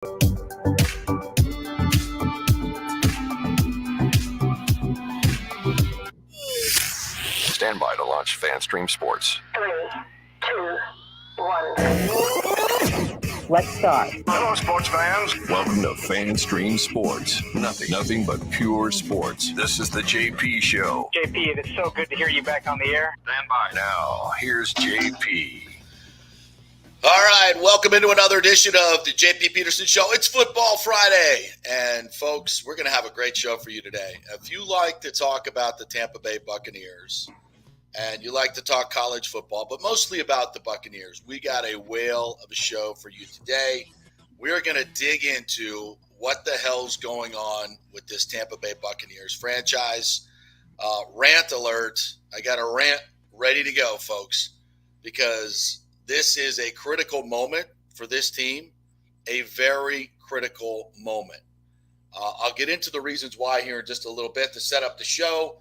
Stand by to launch FanStream Sports. 3, 2, 1. Let's start. Hello, sports fans. Welcome to FanStream Sports. Nothing but pure sports. This is the JP Show. JP, it's so good to hear you back on the air. Stand by. Now, here's JP. All right, welcome into another edition of the JP Peterson Show. It's Football Friday, and folks, we're going to have a great show for you today. If you like to talk about the Tampa Bay Buccaneers, and you like to talk college football, but mostly about the Buccaneers, we got a whale of a show for you today. We're going to dig into what the hell's going on with this Tampa Bay Buccaneers franchise. Rant alert. I got a rant ready to go, folks, because this is a critical moment for this team, a very critical moment. I'll get into the reasons why here in just a little bit to set up the show.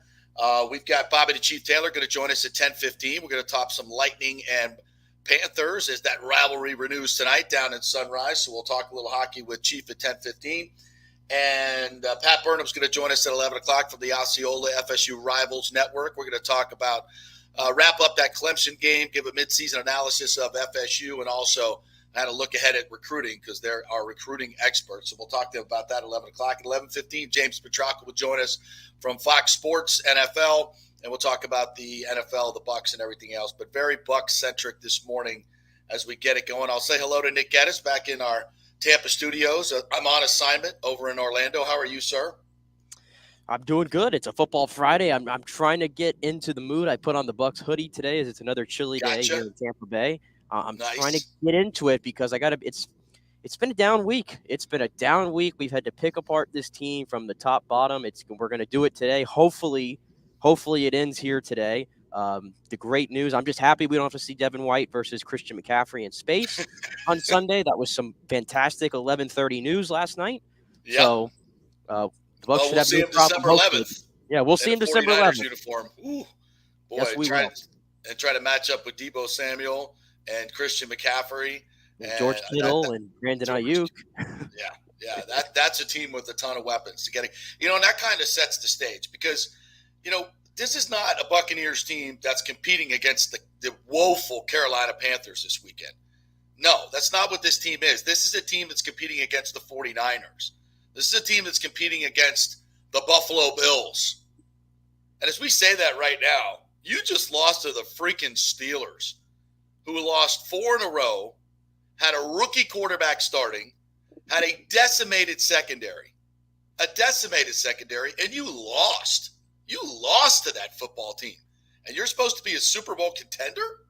We've got Bobby the Chief Taylor going to join us at 10:15. We're going to talk some Lightning and Panthers as that rivalry renews tonight down in Sunrise. So we'll talk a little hockey with Chief at 10:15. And Pat Burnham's going to join us at 11 o'clock from the Osceola FSU Rivals Network. We're going to talk about wrap up that Clemson game, give a midseason analysis of FSU, and also had a look ahead at recruiting because they're our recruiting experts. So we'll talk to them about that at 11 o'clock. At 11:15, James Petracca will join us from Fox Sports NFL, and we'll talk about the NFL, the Bucs, and everything else. But very Bucs-centric this morning as we get it going. I'll say hello to Nick Geddes back in our Tampa studios. I'm on assignment over in Orlando. How are you, sir? I'm doing good. It's a football Friday. I'm trying to get into the mood. I put on the Bucs hoodie today as it's another chilly day here in Tampa Bay. I'm trying to get into it because it's been a down week. It's been a down week. We've had to pick apart this team from the top bottom. We're going to do it today. Hopefully it ends here today. The great news, I'm just happy we don't have to see Devin White versus Christian McCaffrey in space on Sunday. That was some fantastic 11:30 news last night. Yep. So the Bucs should have no problem. December 11th. Yeah, we'll see him December 11th. Uniform. Ooh, boy, yes, we will. And try to match up with Deebo Samuel and Christian McCaffrey. And George Kittle and Brandon Ayuk. Yeah, that's a team with a ton of weapons to get it. And that kind of sets the stage because, this is not a Buccaneers team that's competing against the woeful Carolina Panthers this weekend. No, that's not what this team is. This is a team that's competing against the 49ers. This is a team that's competing against the Buffalo Bills. And as we say that right now, you just lost to the freaking Steelers, who lost 4 in a row, had a rookie quarterback starting, had a decimated secondary, and you lost. You lost to that football team. And you're supposed to be a Super Bowl contender?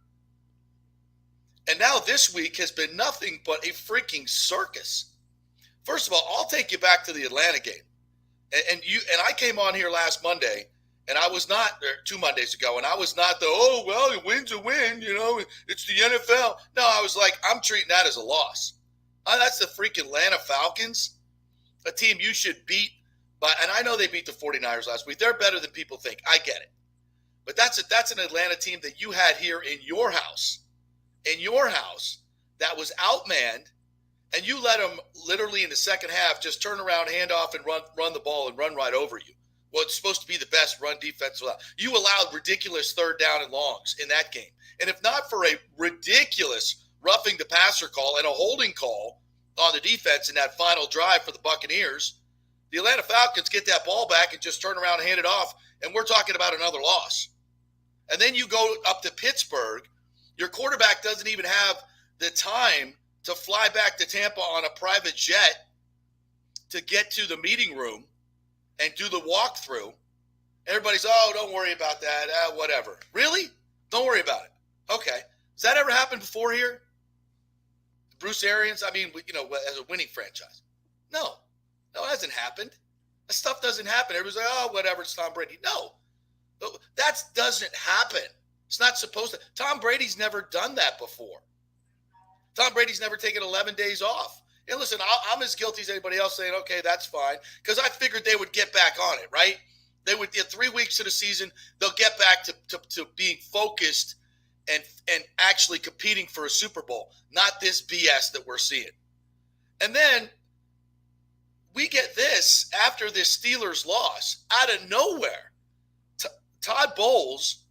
And now this week has been nothing but a freaking circus. First of all, I'll take you back to the Atlanta game. And I came on here last Monday, and I was not, or 2 Mondays ago, and I was not a win's a win, it's the NFL. No, I was like, I'm treating that as a loss. That's the freaking Atlanta Falcons, a team you should beat. And I know they beat the 49ers last week. They're better than people think. I get it. But that's an Atlanta team that you had here in your house, that was outmanned, and you let them literally in the second half just turn around, hand off, and run the ball and run right over you. Well, it's supposed to be the best run defense. You allowed ridiculous third down and longs in that game. And if not for a ridiculous roughing the passer call and a holding call on the defense in that final drive for the Buccaneers, the Atlanta Falcons get that ball back and just turn around and hand it off, and we're talking about another loss. And then you go up to Pittsburgh. Your quarterback doesn't even have the time to fly back to Tampa on a private jet to get to the meeting room and do the walkthrough. Everybody's, don't worry about that. Whatever. Really? Don't worry about it. Okay. Has that ever happened before here? Bruce Arians, as a winning franchise. No, it hasn't happened. That stuff doesn't happen. Everybody's like, whatever, it's Tom Brady. No, that doesn't happen. It's not supposed to. Tom Brady's never done that before. Tom Brady's never taken 11 days off. And listen, I'm as guilty as anybody else saying, okay, that's fine, because I figured they would get back on it, right? They would get 3 weeks of the season. They'll get back to being focused and actually competing for a Super Bowl, not this BS that we're seeing. And then we get this after this Steelers loss out of nowhere. Todd Bowles,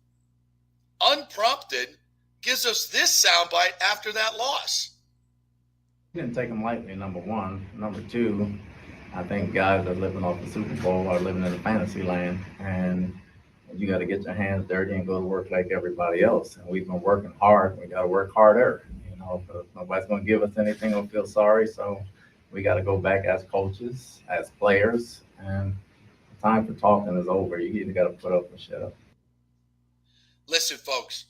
unprompted, gives us this soundbite after that loss. Didn't take them lightly, number one. Number two, I think guys that are living off the Super Bowl are living in a fantasy land, and you got to get your hands dirty and go to work like everybody else. And we've been working hard. We got to work harder. You know, nobody's going to give us anything or feel sorry. So we got to go back as coaches, as players, and the time for talking is over. You either got to put up or shut up. Listen, folks,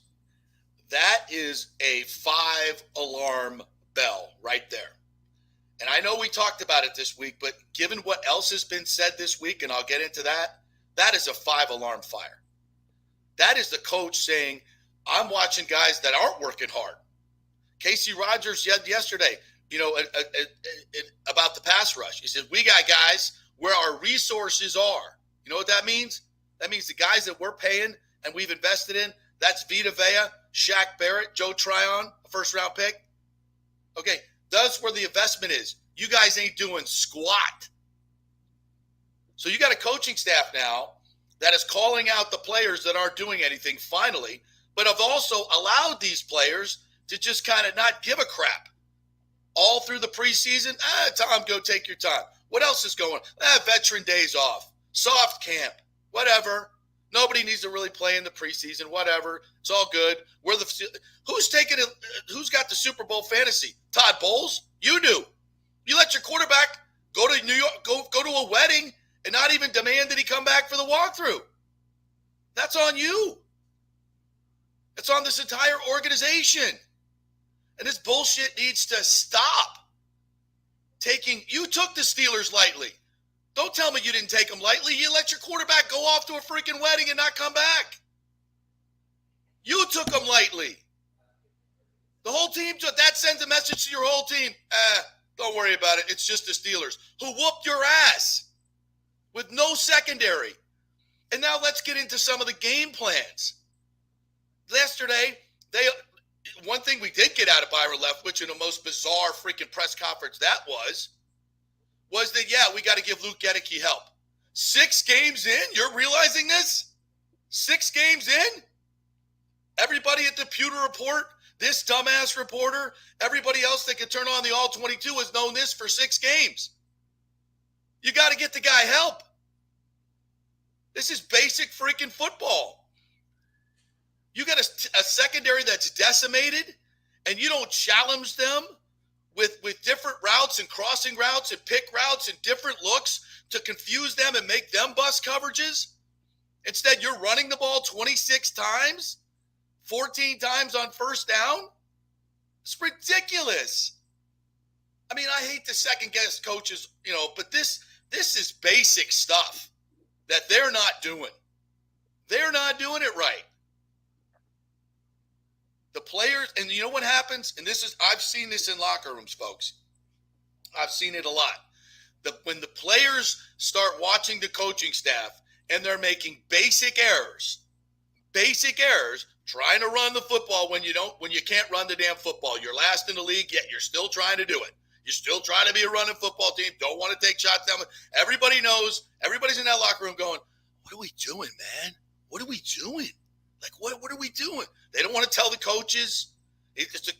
that is a 5-alarm bell right there. And I know we talked about it this week, but given what else has been said this week, and I'll get into that, that is a 5-alarm fire. That is the coach saying, I'm watching guys that aren't working hard. Casey Rogers said yesterday, about the pass rush. He said, we got guys where our resources are. You know what that means? That means the guys that we're paying and we've invested in, that's Vita Vea, Shaq Barrett, Joe Tryon, a first-round pick. Okay, that's where the investment is. You guys ain't doing squat. So you got a coaching staff now that is calling out the players that aren't doing anything finally, but have also allowed these players to just kind of not give a crap. All through the preseason, Tom, go take your time. What else is going on? Veteran days off, soft camp, whatever. Nobody needs to really play in the preseason, whatever. It's all good. Who's got the Super Bowl fantasy? Todd Bowles? You do. You let your quarterback go to New York, go to a wedding and not even demand that he come back for the walkthrough. That's on you. It's on this entire organization. And this bullshit needs to stop. You took the Steelers lightly. Don't tell me you didn't take them lightly. You let your quarterback go off to a freaking wedding and not come back. You took them lightly. The whole team took that. Sends a message to your whole team. Don't worry about it. It's just the Steelers who whooped your ass with no secondary. And now let's get into some of the game plans. Yesterday, one thing we did get out of Byron Leftwich in the most bizarre freaking press conference that was that, yeah, we got to give Luke Gedeke help. 6 games in, you're realizing this? 6 games in? Everybody at the Pewter Report, this dumbass reporter, everybody else that could turn on the All-22 has known this for 6 games. You got to get the guy help. This is basic freaking football. You got a secondary that's decimated, and you don't challenge them with different routes and crossing routes and pick routes and different looks to confuse them and make them bust coverages. Instead, you're running the ball 26 times, 14 times on first down. It's ridiculous. I mean, I hate to second-guess coaches, but this is basic stuff that they're not doing. They're not doing it right. The players, and you know what happens? And I've seen this in locker rooms, folks. I've seen it a lot. When the players start watching the coaching staff and they're making basic errors, trying to run the football when you can't run the damn football. You're last in the league, yet you're still trying to do it. You're still trying to be a running football team. Don't want to take shots down. Everybody knows. Everybody's in that locker room going, what are we doing, man? What are we doing? Like, what are we doing? They don't want to tell the coaches. It's just a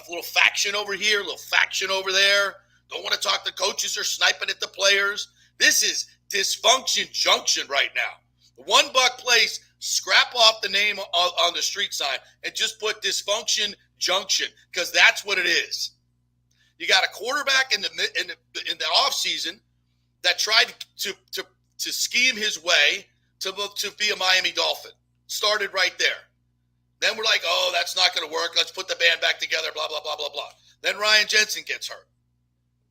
little faction over here, a little faction over there. Don't want to talk. The coaches are sniping at the players. This is dysfunction junction right now. The One Buck place, scrap off the name on the street sign and just put dysfunction junction, because that's what it is. You got a quarterback in the offseason that tried to scheme his way to be a Miami Dolphin. Started right there. Then we're like, oh, that's not going to work. Let's put the band back together, blah, blah, blah, blah, blah. Then Ryan Jensen gets hurt.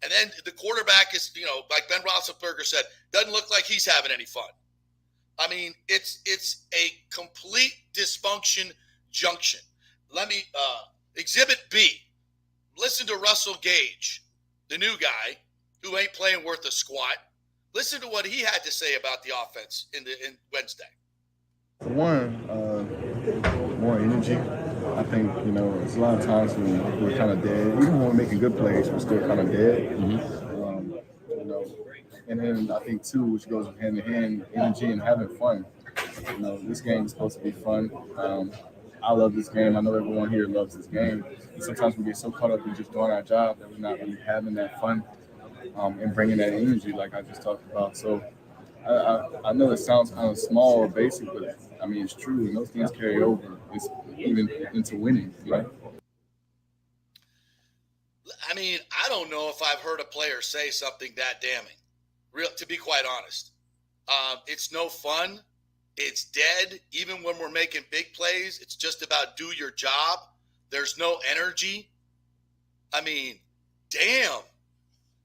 And then the quarterback is, like Ben Roethlisberger said, doesn't look like he's having any fun. I mean, it's a complete dysfunction junction. Let me, Exhibit B. Listen to Russell Gage, the new guy who ain't playing worth a squat. Listen to what he had to say about the offense in Wednesday. For one, more energy. I think, it's a lot of times when we're kind of dead. Even when we're making good plays, we're still kind of dead. Mm-hmm. And then I think, too, which goes hand in hand, energy and having fun. This game is supposed to be fun. I love this game. I know everyone here loves this game. And sometimes we get so caught up in just doing our job that we're not really having that fun and bringing that energy like I just talked about. So I know it sounds kind of small or basic, but, I mean, it's true. And those things carry over. It's even into winning, right? I mean, I don't know if I've heard a player say something that damning, to be quite honest. It's no fun. It's dead. Even when we're making big plays, it's just about do your job. There's no energy. I mean, damn.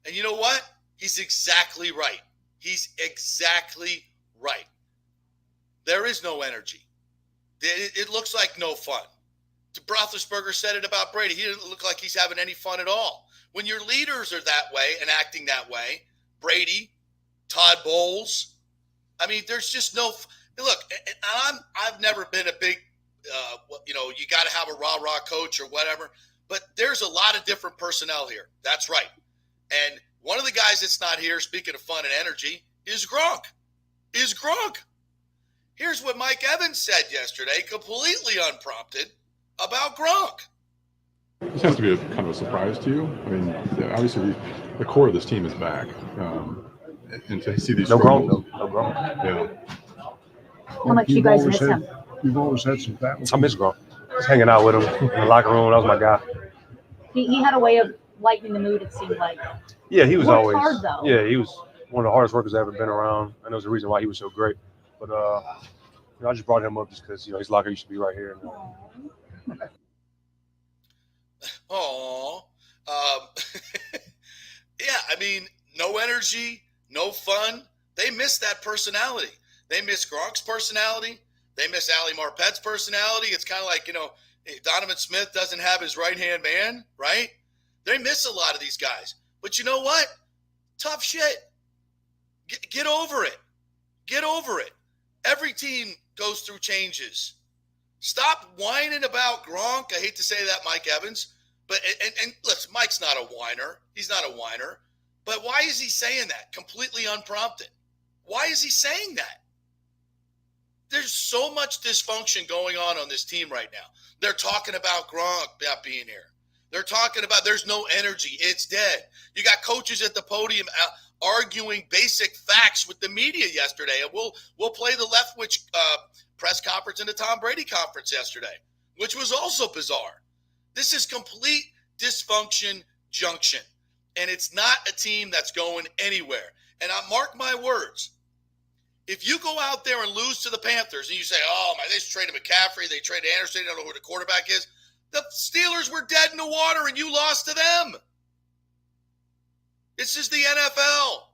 And you know what? He's exactly right. He's exactly right. There is no energy. It looks like no fun. Roethlisberger said it about Brady. He didn't look like he's having any fun at all. When your leaders are that way and acting that way, Brady, Todd Bowles, I mean, there's just no look. I've never been a big, you got to have a rah-rah coach or whatever. But there's a lot of different personnel here. That's right. And one of the guys that's not here, speaking of fun and energy, is Gronk. Here's what Mike Evans said yesterday, completely unprompted, about Gronk. This has to be kind of a surprise to you. I mean, obviously, the core of this team is back. And to see these struggles. No Gronk. Yeah. How much you guys miss him? You've always had some battles. I miss Gronk. Just hanging out with him in the locker room. That was my guy. He had a way of lightening the mood, it seemed like. Yeah, he was always hard, though. Yeah, he was one of the hardest workers I've ever been around. And there was a reason why he was so great. But I just brought him up just because his locker used to be right here. Yeah, I mean, no energy, no fun. They miss that personality. They miss Gronk's personality. They miss Ali Marpet's personality. It's kind of like, Donovan Smith doesn't have his right-hand man, right? They miss a lot of these guys. But you know what? Tough shit. Get over it. Get over it. Every team goes through changes. Stop whining about Gronk. I hate to say that, Mike Evans. But and listen, Mike's not a whiner. He's not a whiner. But why is he saying that? Completely unprompted. Why is he saying that? There's so much dysfunction going on this team right now. They're talking about Gronk not being here. They're talking about there's no energy. It's dead. You got coaches at the podium arguing basic facts with the media yesterday. And we'll play the Leftwich press conference and the Tom Brady conference yesterday, which was also bizarre. This is complete dysfunction junction. And it's not a team that's going anywhere. And I mark my words. If you go out there and lose to the Panthers and you say, oh, my, they traded McCaffrey, they traded Anderson, they don't know who the quarterback is. The Steelers were dead in the water and you lost to them. This is the NFL.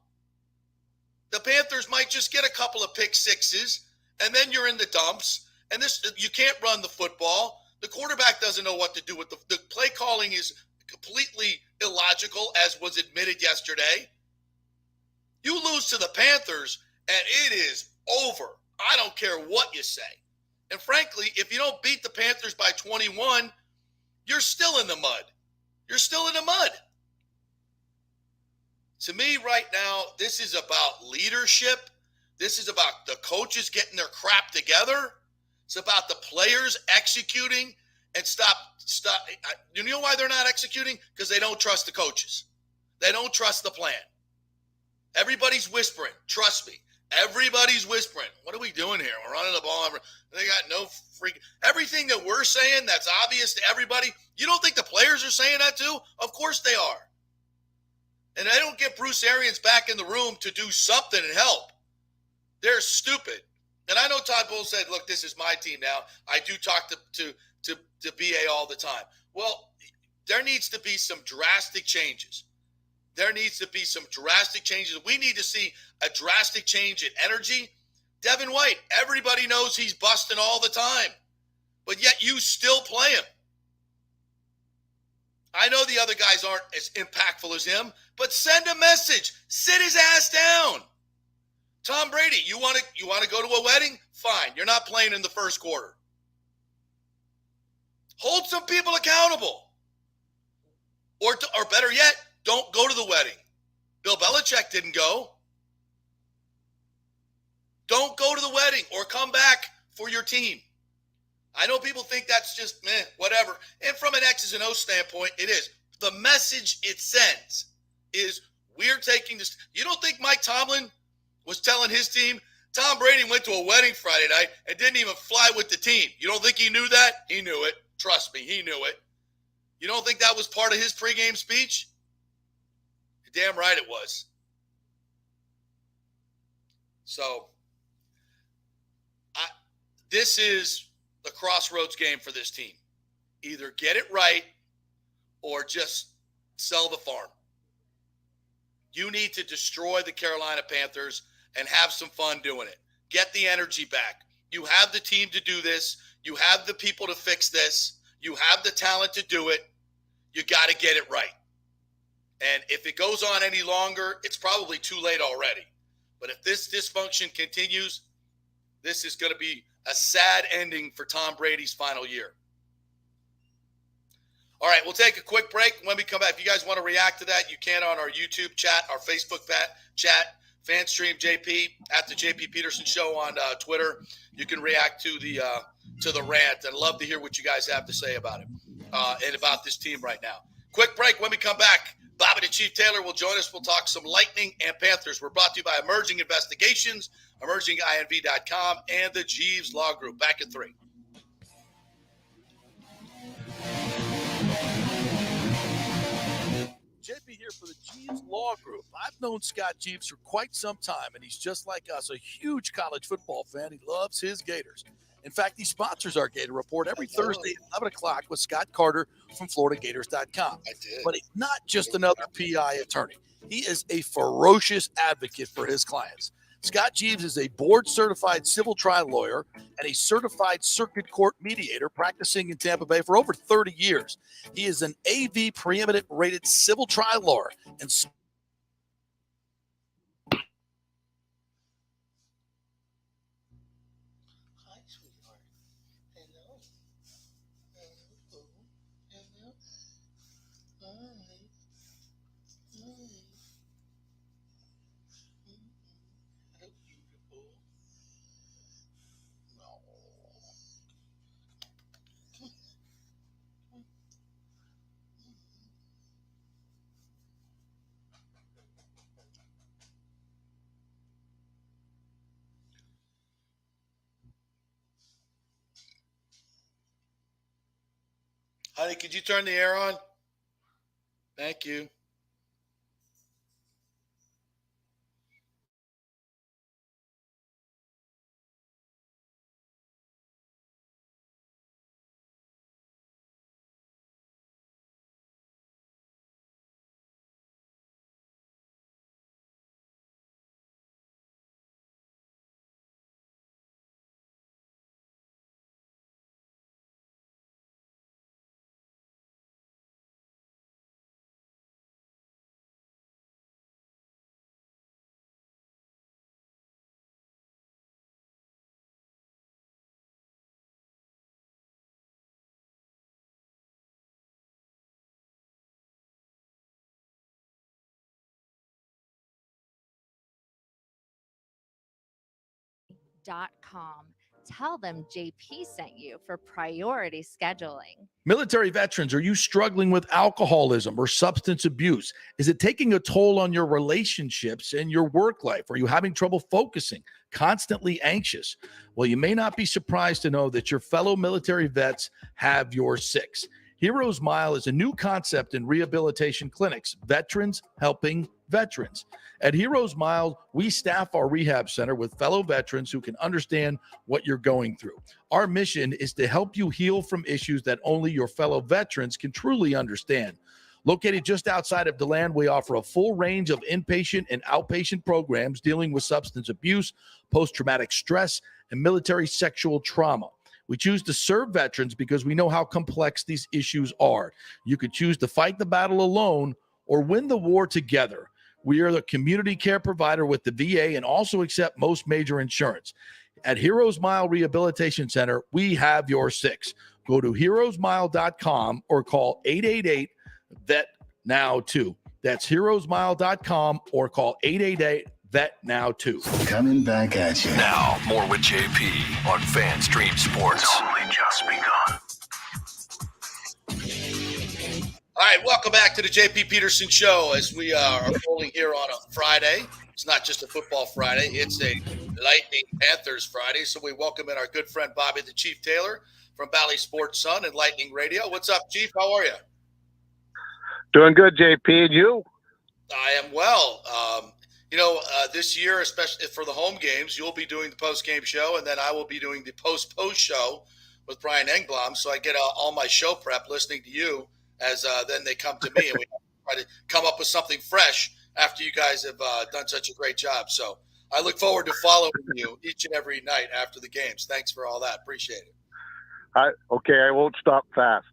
The Panthers might just get a couple of pick sixes and then you're in the dumps. And you can't run the football. The quarterback doesn't know what to do with the play calling is completely illogical, as was admitted yesterday. You lose to the Panthers, and it is over. I don't care what you say. And frankly, if you don't beat the Panthers by 21, you're still in the mud. You're still in the mud. To me right now, this is about leadership. This is about the coaches getting their crap together. It's about the players executing and stop. You know why they're not executing? Because they don't trust the coaches. They don't trust the plan. Everybody's whispering. Trust me. Everybody's whispering. What are we doing here? We're running the ball. They got no freak. Everything that we're saying that's obvious to everybody, you don't think the players are saying that too? Of course they are. And they don't get Bruce Arians back in the room to do something and help. They're stupid. And I know Todd Bowles said, look, this is my team now. I do talk to BA all the time. Well, there needs to be some drastic changes. There needs to be some drastic changes. We need to see a drastic change in energy. Devin White, everybody knows he's busting all the time. But yet you still play him. I know the other guys aren't as impactful as him, but send a message. Sit his ass down. Tom Brady, you want to go to a wedding? Fine. You're not playing in the first quarter. Hold some people accountable. Or better yet, don't go to the wedding. Bill Belichick didn't go. Don't go to the wedding or come back for your team. I know people think that's just whatever. And from an X's and O's standpoint, it is. The message it sends is we're taking this. You don't think Mike Tomlin was telling his team, Tom Brady went to a wedding Friday night and didn't even fly with the team? You don't think he knew that? He knew it. Trust me, he knew it. You don't think that was part of his pregame speech? You're damn right it was. So, this is the crossroads game for this team. Either get it right or just sell the farm. You need to destroy the Carolina Panthers and have some fun doing it. Get the energy back. You have the team to do this. You have the people to fix this. You have the talent to do it. You got to get it right. And if it goes on any longer, it's probably too late already. But if this dysfunction continues, this is going to be a sad ending for Tom Brady's final year. All right, we'll take a quick break. When we come back, if you guys want to react to that, you can on our YouTube chat, our Facebook chat, FanStream JP, at the JP Peterson Show on Twitter. You can react to the rant, and love to hear what you guys have to say about it and about this team right now. Quick break. When we come back, Bobby the Chief Taylor will join us. We'll talk some Lightning and Panthers. We're brought to you by Emerging Investigations, emerginginv.com, and the Jeeves Law Group. Back at 3. JP here for the Jeeves Law Group. I've known Scott Jeeves for quite some time, and he's just like us, a huge college football fan. He loves his Gators. In fact, he sponsors our Gator Report every Thursday at 11 o'clock with Scott Carter from FloridaGators.com. But he's not just another PI attorney. He is a ferocious advocate for his clients. Scott Jeeves is a board-certified civil trial lawyer and a certified circuit court mediator practicing in Tampa Bay for over 30 years. He is an AV preeminent rated civil trial lawyer and Honey, could you turn the air on? Thank you. .com. Tell them JP sent you for priority scheduling. Military veterans, are you struggling with alcoholism or substance abuse? Is it taking a toll on your relationships and your work life? Are you having trouble focusing, constantly anxious? Well, you may not be surprised to know that your fellow military vets have your six. Heroes Mile is a new concept in rehabilitation clinics, veterans helping veterans. At Heroes Mile, we staff our rehab center with fellow veterans who can understand what you're going through. Our mission is to help you heal from issues that only your fellow veterans can truly understand. Located just outside of DeLand, we offer a full range of inpatient and outpatient programs dealing with substance abuse, post-traumatic stress, and military sexual trauma. We choose to serve veterans because we know how complex these issues are. You could choose to fight the battle alone or win the war together. We are the community care provider with the VA and also accept most major insurance. At Heroes Mile Rehabilitation Center, we have your six. Go to heroesmile.com or call 888-VET-NOW2. That's heroesmile.com or call 888 Vet now too. Coming back at you. Now, more with JP on Fan Stream Sports. It's only just begun. All right, welcome back to the JP Peterson Show as we are rolling here on a Friday. It's not just a football Friday. It's a Lightning Panthers Friday. So we welcome in our good friend Bobby the Chief Taylor from Bally Sports Sun and Lightning Radio. What's up, Chief? How are you? Doing good, JP. And you? I am well. This year, especially for the home games, you'll be doing the post-game show, and then I will be doing the post show with Brian Engblom. So I get all my show prep listening to you as then they come to me, and we try to come up with something fresh after you guys have done such a great job. So I look forward to following you each and every night after the games. Thanks for all that. Appreciate it. I won't stop fast.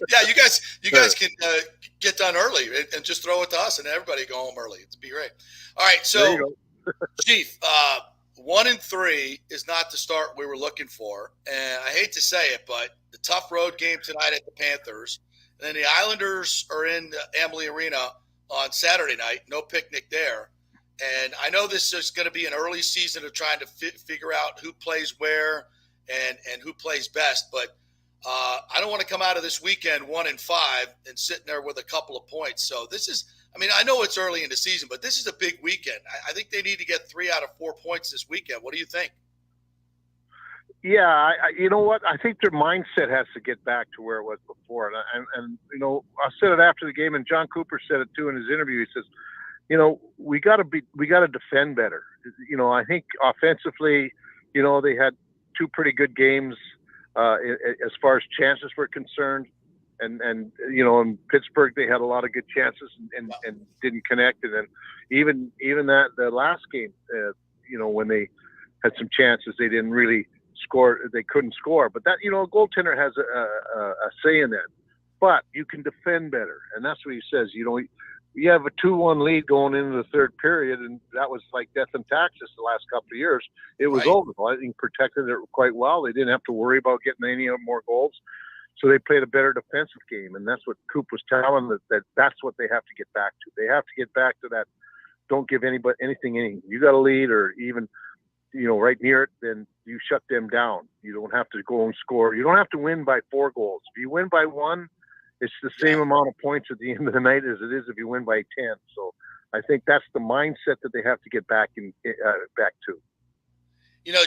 Yeah, you guys can get done early and just throw it to us, and everybody go home early. It'd be great. All right, so Chief, 1-3 is not the start we were looking for, and I hate to say it, but the tough road game tonight at the Panthers, and then the Islanders are in the Amalie Arena on Saturday night. No picnic there, and I know this is going to be an early season of trying to figure out who plays where and who plays best, but I don't want to come out of this weekend 1-5 and sitting there with a couple of points. So this is, I know it's early in the season, but this is a big weekend. I think they need to get 3 out of 4 points this weekend. What do you think? Yeah, you know what? I think their mindset has to get back to where it was before. And I said it after the game, and John Cooper said it too in his interview. He says, we got to defend better. I think offensively, they had 2 pretty good games as far as chances were concerned. And in Pittsburgh, they had a lot of good chances and didn't connect. And then even the last game, when they had some chances, they didn't really score. They couldn't score. But that, a goaltender has a say in that. But you can defend better. And that's what he says. You have a 2-1 lead going into the third period, and that was like death and taxes the last couple of years. It was over. The Lightning protected it quite well. They didn't have to worry about getting any more goals. So they played a better defensive game, and that's what Coop was telling them, that that's what they have to get back to. They have to get back to that. Don't give anybody anything. You got a lead or even, right near it, then you shut them down. You don't have to go and score. You don't have to win by 4 goals. If you win by 1, it's the same amount of points at the end of the night as it is if you win by 10. So I think that's the mindset that they have to get back to.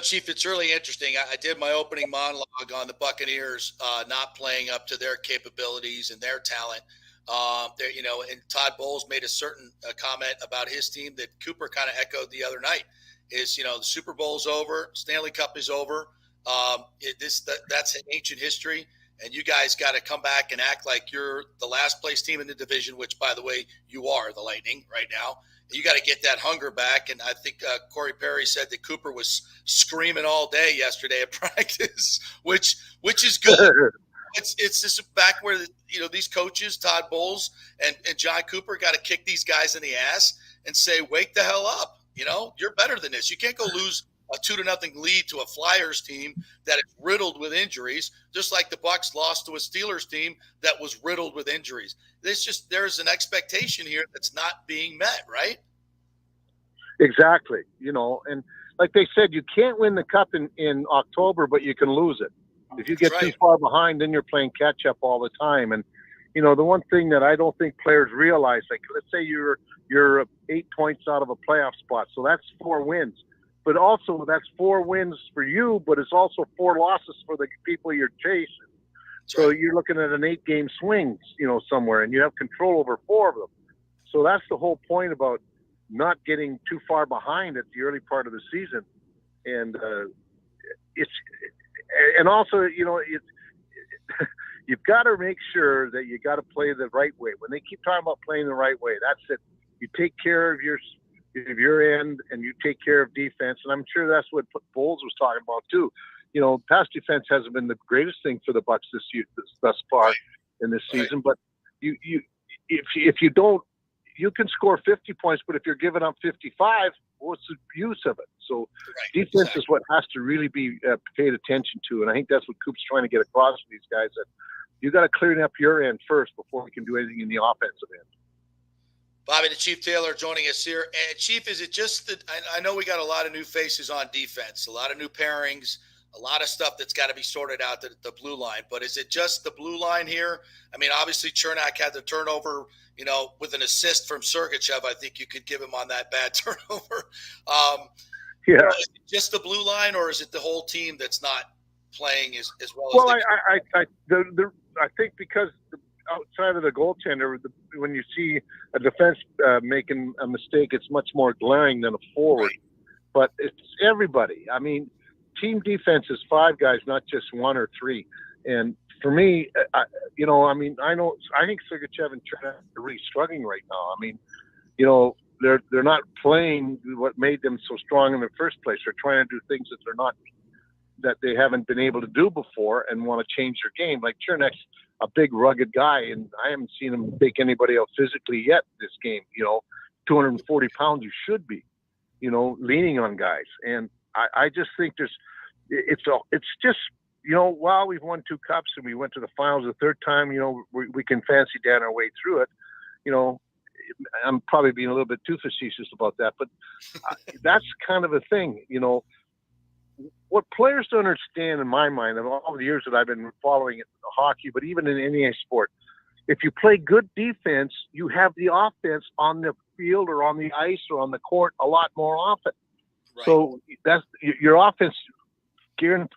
Chief, it's really interesting. I did my opening monologue on the Buccaneers not playing up to their capabilities and their talent. And Todd Bowles made a certain comment about his team that Cooper kind of echoed the other night. Is the Super Bowl's over, Stanley Cup is over. That's an ancient history. And you guys got to come back and act like you're the last place team in the division, which, by the way, you are, the Lightning, right now. You got to get that hunger back. And I think Corey Perry said that Cooper was screaming all day yesterday at practice, which is good. It's just back where, these coaches, Todd Bowles and John Cooper, got to kick these guys in the ass and say, wake the hell up. You're better than this. You can't go lose a 2-0 lead to a Flyers team that is riddled with injuries, just like the Bucs lost to a Steelers team that was riddled with injuries. There's an expectation here that's not being met, right? Exactly. And like they said, you can't win the cup in October, but you can lose it. If you get too far behind, then you're playing catch up all the time. And, the one thing that I don't think players realize, like, let's say you're 8 points out of a playoff spot. So that's 4 wins. But also that's 4 wins for you, but it's also 4 losses for the people you're chasing. So you're looking at an 8-game swing, somewhere, and you have control over 4 of them. So that's the whole point about not getting too far behind at the early part of the season. And you've got to make sure that you got to play the right way. When they keep talking about playing the right way, that's it. You take care of your end and you take care of defense. And I'm sure that's what Bowles was talking about too. Pass defense hasn't been the greatest thing for the Bucs thus far in this season, but if you don't, you can score 50 points, but if you're giving up 55, what's the use of it? So defense is what has to really be paid attention to. And I think that's what Coop's trying to get across to these guys, that you got to clean up your end first before we can do anything in the offensive end. Bobby the Chief Taylor joining us here. And Chief, is it just that I know we got a lot of new faces on defense, a lot of new pairings, a lot of stuff that's got to be sorted out at the blue line. But is it just the blue line here? I mean, obviously Chernak had the turnover, with an assist from Sergachev. I think you could give him on that bad turnover. Is it just the blue line, or is it the whole team that's not playing as well as I think because outside of the goaltender, when you see a defense making a mistake, it's much more glaring than a forward. Right. But it's everybody. I mean, team defense is 5 guys, not just 1 or 3. And for me, I think Sergachev and Chernak are really struggling right now. I mean, they're not playing what made them so strong in the first place. They're trying to do things that they haven't been able to do before and want to change their game. Like Chernak's a big, rugged guy, and I haven't seen him take anybody out physically yet this game. 240 pounds, you should be, leaning on guys. And I just think it's just, while we've won 2 cups and we went to the finals the 3rd time, we can fancy down our way through it. I'm probably being a little bit too facetious about that, but that's kind of a thing. What players don't understand in my mind, of all the years that I've been following hockey, but even in any sport, if you play good defense, you have the offense on the field or on the ice or on the court a lot more often. Right. So that's your offense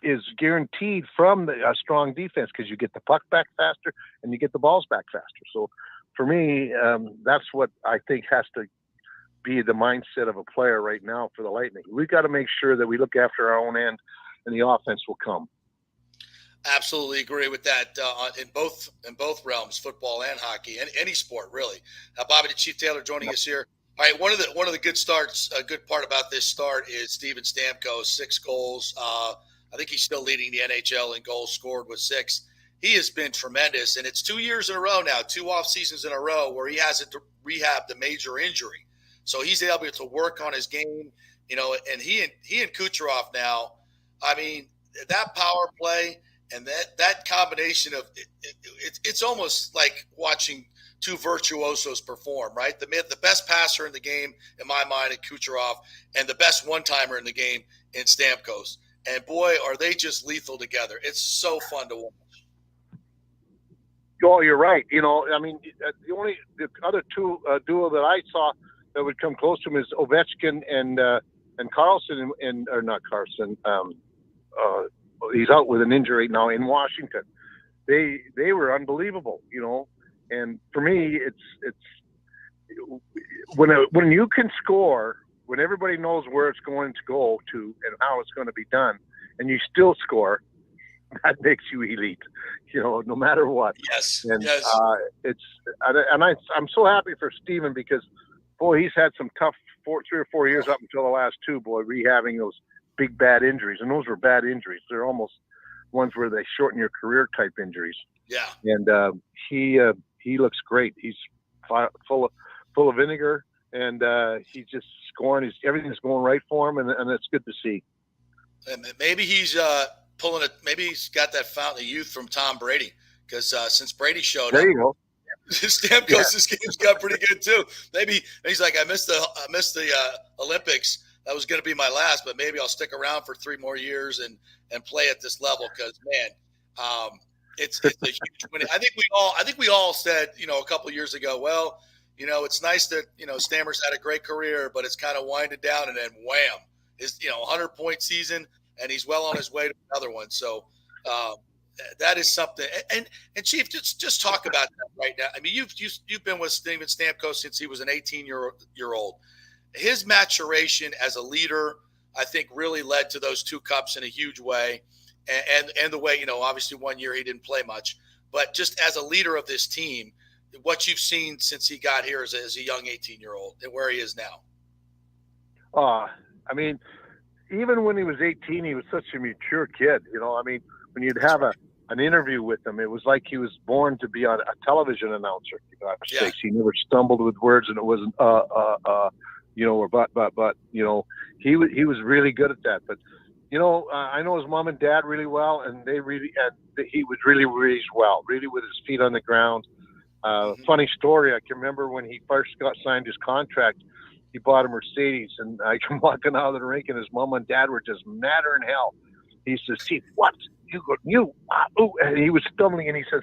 is guaranteed from a strong defense because you get the puck back faster and you get the balls back faster. So for me, that's what I think has to be the mindset of a player right now for the Lightning. We've got to make sure that we look after our own end and the offense will come. Absolutely agree with that in both realms, football and hockey, and any sport really. Bobby the Chief Taylor joining us here. All right, one of the good starts, a good part about this start is Steven Stamkos, 6 goals. I think he's still leading the NHL in goals scored with 6. He has been tremendous, and it's 2 years in a row now, 2 off seasons in a row where he hasn't rehabbed a major injury. So he's able to work on his game, and he and Kucherov now, I mean, that power play and that combination of it's almost like watching 2 virtuosos perform, right? The best passer in the game, in my mind, at Kucherov, and the best one-timer in the game in Stamkos. And boy, are they just lethal together. It's so fun to watch. Oh, you're right. The other 2 duo that I saw that would come close to him is Ovechkin and Carlson, or not Carlson. He's out with an injury now in Washington. They were unbelievable, And for me, it's when you can score, when everybody knows where it's going to go to and how it's going to be done, and you still score, that makes you elite, no matter what. Yes. And yes. I'm so happy for Steven because, boy, he's had some tough 3 or 4 years up until the last 2, rehabbing those big bad injuries, and those were bad injuries. They're almost ones where they shorten your career type injuries. Yeah. And he looks great. He's full of vinegar, and he's just scoring. Everything's going right for him, and it's good to see. And maybe he's pulling it. Maybe he's got that fountain of youth from Tom Brady because since Brady showed there up, you go. Stamkos' game's got pretty good too. Maybe he's like, I missed the Olympics. That was going to be my last, but maybe I'll stick around for 3 more years and play at this level because, man, it's a huge win. I think we all said, a couple of years ago, well, it's nice that Stammer's had a great career, but it's kind of winded down, and then wham, his 100-point season, and he's well on his way to another one. So that is something. And Chief, just talk about that right now. I mean, you've been with Steven Stamkos since he was an 18-year-old. His maturation as a leader, I think, really led to those 2 cups in a huge way. And the way, obviously 1 year he didn't play much, but just as a leader of this team, what you've seen since he got here as a young 18-year-old and where he is now. I mean, even when he was 18, he was such a mature kid. When you'd have an interview with him, it was like he was born to be a television announcer. Yeah. He never stumbled with words, and it wasn't or but. He was really good at that. But I know his mom and dad really well, and he was really raised well, really with his feet on the ground. Funny story. I can remember when he first signed his contract, he bought a Mercedes, and I come walking out of the rink, and his mom and dad were just madder than hell. He says, "Chief, what? And he was stumbling, and he says,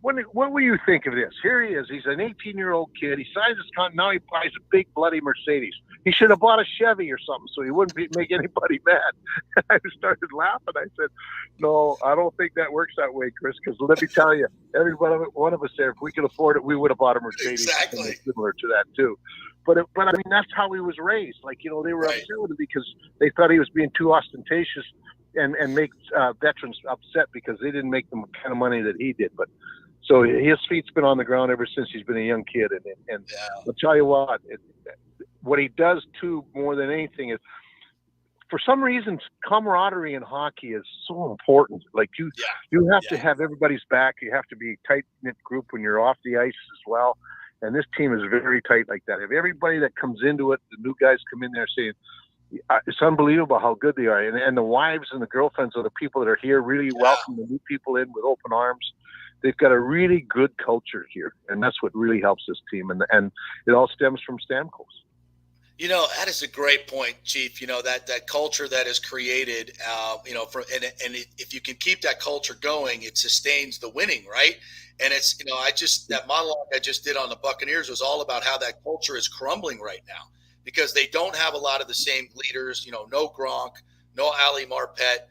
what will you think of this? Here he is. He's an 18-year-old kid. He signs his contract. Now he buys a big bloody Mercedes. He should have bought a Chevy or something so he wouldn't make anybody mad." I started laughing. I said, "No, I don't think that works that way, Chris, because let me tell you, every one of us there, if we could afford it, we would have bought a Mercedes." Exactly. Similar to that, too. But I mean, that's how he was raised. Like, they were upset with him because they thought he was being too ostentatious and make veterans upset because they didn't make the kind of money that he did. But so his feet's been on the ground ever since he's been a young kid. And I'll tell you what he does too, more than anything, is for some reason camaraderie in hockey is so important. Like you have to have everybody's back. You have to be a tight knit group when you're off the ice as well. And this team is very tight like that. If everybody that comes into it, the new guys come in there saying, it's unbelievable how good they are. And the wives and the girlfriends of the people that are here really welcome the new people in with open arms. They've got a really good culture here, and that's what really helps this team. And it all stems from Stamkos. That is a great point, Chief. That culture that is created, if you can keep that culture going, it sustains the winning, right? And it's, that monologue I just did on the Buccaneers was all about how that culture is crumbling right now because they don't have a lot of the same leaders, no Gronk, no Ali Marpet.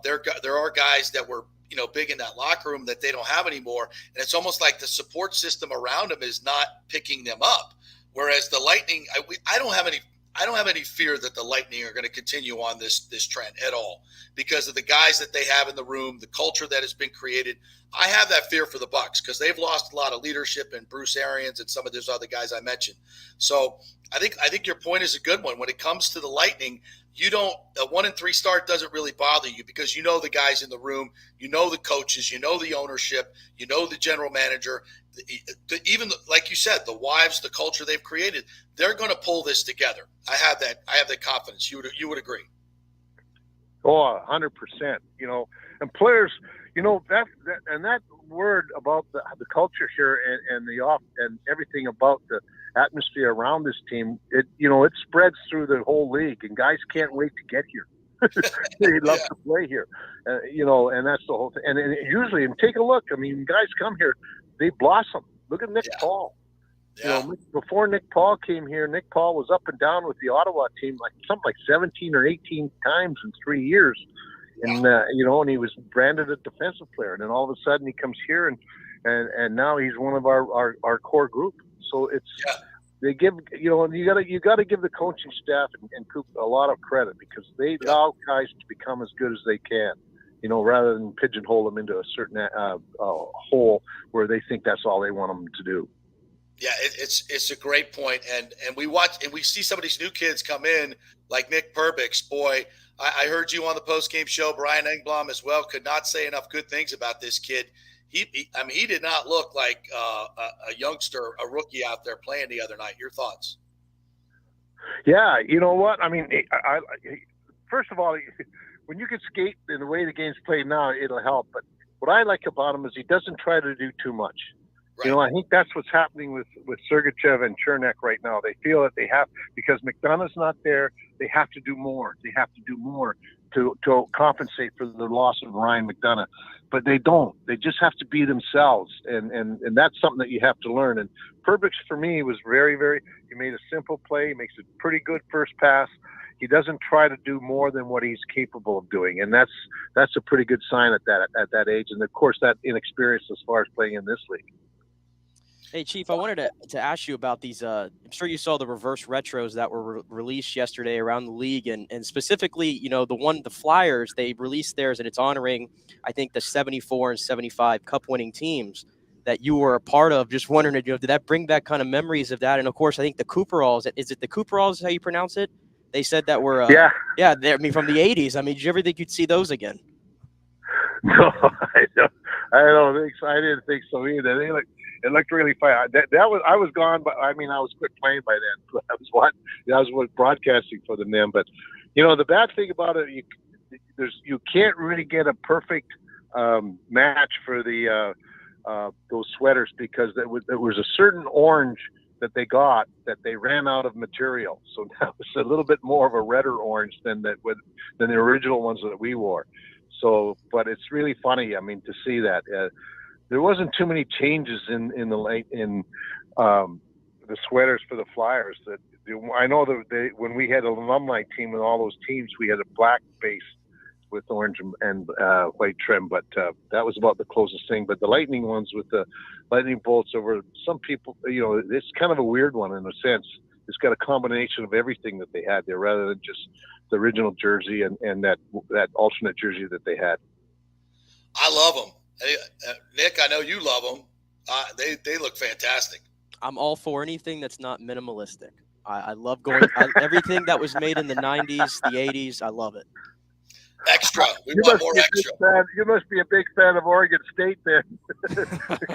There are guys that were, big in that locker room that they don't have anymore. And it's almost like the support system around them is not picking them up. Whereas the Lightning, I don't have any fear that the Lightning are going to continue on this trend at all because of the guys that they have in the room, the culture that has been created. I have that fear for the Bucs because they've lost a lot of leadership in Bruce Arians and some of those other guys I mentioned. So I think your point is a good one. When it comes to the Lightning, a 1-3 start doesn't really bother you because you know the guys in the room, you know the coaches, you know the ownership, you know the general manager. Even like you said, the wives, the culture they've created, they're going to pull this together. I have that confidence. You would agree. Oh, 100%. And players, that word about the culture here and everything about the atmosphere around this team, it spreads through the whole league, and guys can't wait to get here. They love to play here, and that's the whole thing. And usually, take a look. I mean, guys come here, they blossom. Look at Nick Paul. Yeah. Before Nick Paul came here, Nick Paul was up and down with the Ottawa team something like 17 or 18 times in 3 years. And, and he was branded a defensive player. And then all of a sudden he comes here and now he's one of our core group. So they give, you got to give the coaching staff and Coop a lot of credit because they allow guys to become as good as they can, rather than pigeonhole them into a certain hole where they think that's all they want them to do. Yeah, it's a great point. And we watch and we see some of these new kids come in like Nick Perbix. Boy, I heard you on the post-game show. Brian Engblom as well could not say enough good things about this kid. He did not look like a youngster, a rookie out there playing the other night. Your thoughts? Yeah, you know what? I mean, first of all, when you can skate in the way the game's played now, it'll help. But what I like about him is he doesn't try to do too much. Right. I think that's what's happening with Sergachev and Chernak right now. They feel that they have, because McDonough's not there, they have to do more. They have to do more to compensate for the loss of Ryan McDonough. But they don't. They just have to be themselves. And that's something that you have to learn. And Perbix, for me, was very, very – he made a simple play. He makes a pretty good first pass. He doesn't try to do more than what he's capable of doing. And that's a pretty good sign at that age. And, of course, that inexperience as far as playing in this league. Hey, Chief, I wanted to ask you about these. I'm sure you saw the reverse retros that were released yesterday around the league, and specifically, the Flyers, they released theirs, and it's honoring, I think, the 74 and 75 Cup-winning teams that you were a part of. Just wondering, did that bring back kind of memories of that? And of course, I think the Cooperalls. Is it the Cooperalls? How you pronounce it? They said that were from the 80s. I mean, did you ever think you'd see those again? No, I don't think so. I didn't think so either. It looked really fun. I was gone, but I was quit playing by then. I was broadcasting for them then. But the bad thing about it, you can't really get a perfect match for the those sweaters because there was a certain orange that they got that they ran out of material. So now it's a little bit more of a redder orange than the original ones that we wore. So, but it's really funny. I mean, to see that there wasn't too many changes in the sweaters for the Flyers. That I know that when we had an alumni team and all those teams, we had a black base with orange and white trim, but that was about the closest thing. But the Lightning ones with the lightning bolts over, some people, it's kind of a weird one in a sense. It's got a combination of everything that they had there rather than just the original jersey and that alternate jersey that they had. I love them. Hey, Nick, I know you love them. They look fantastic. I'm all for anything that's not minimalistic. I love everything that was made in the 90s, the 80s. I love it. Extra. We want more extra. You must be a big fan of Oregon State then. Yeah,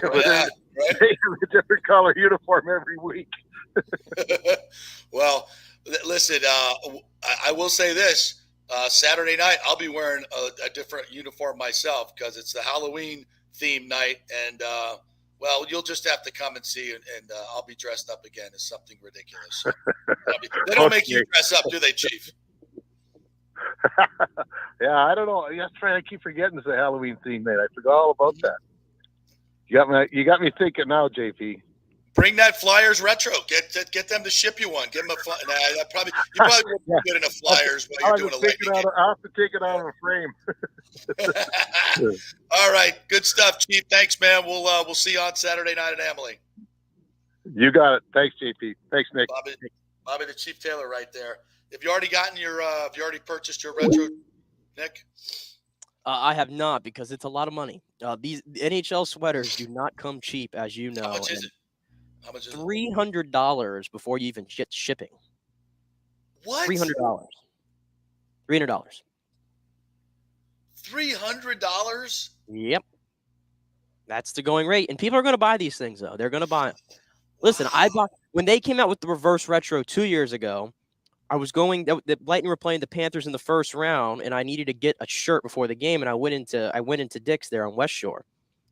right? They have a different color uniform every week. Well, listen, I will say this. Saturday night, I'll be wearing a different uniform myself because it's the Halloween theme night. And, well, you'll just have to come and see, and I'll be dressed up again as something ridiculous. So, they don't make you dress up, do they, Chief? Yeah, I don't know. That's right. I keep forgetting it's a Halloween theme, man. I forgot all about that. You got me thinking now, JP. Bring that Flyers retro. Get them to ship you one. Give them a Flyers. You probably wouldn't be good in a Flyers while you're doing a Lightning game. I'll have to take it out of a frame. All right, good stuff, Chief. Thanks, man. We'll see you on Saturday night at Amelie. You got it. Thanks, JP. Thanks, Nick. Bobby the Chief Taylor, right there. Have you already purchased your retro, Nick? I have not because it's a lot of money. These NHL sweaters do not come cheap, as you know. How much is it? $300 before you even get shipping. What? $300. $300? Yep. That's the going rate. And people are going to buy these things, though. They're going to buy them. Listen, when they came out with the reverse retro 2 years ago, I was the Lightning were playing the Panthers in the first round, and I needed to get a shirt before the game, and I went into Dick's there on West Shore,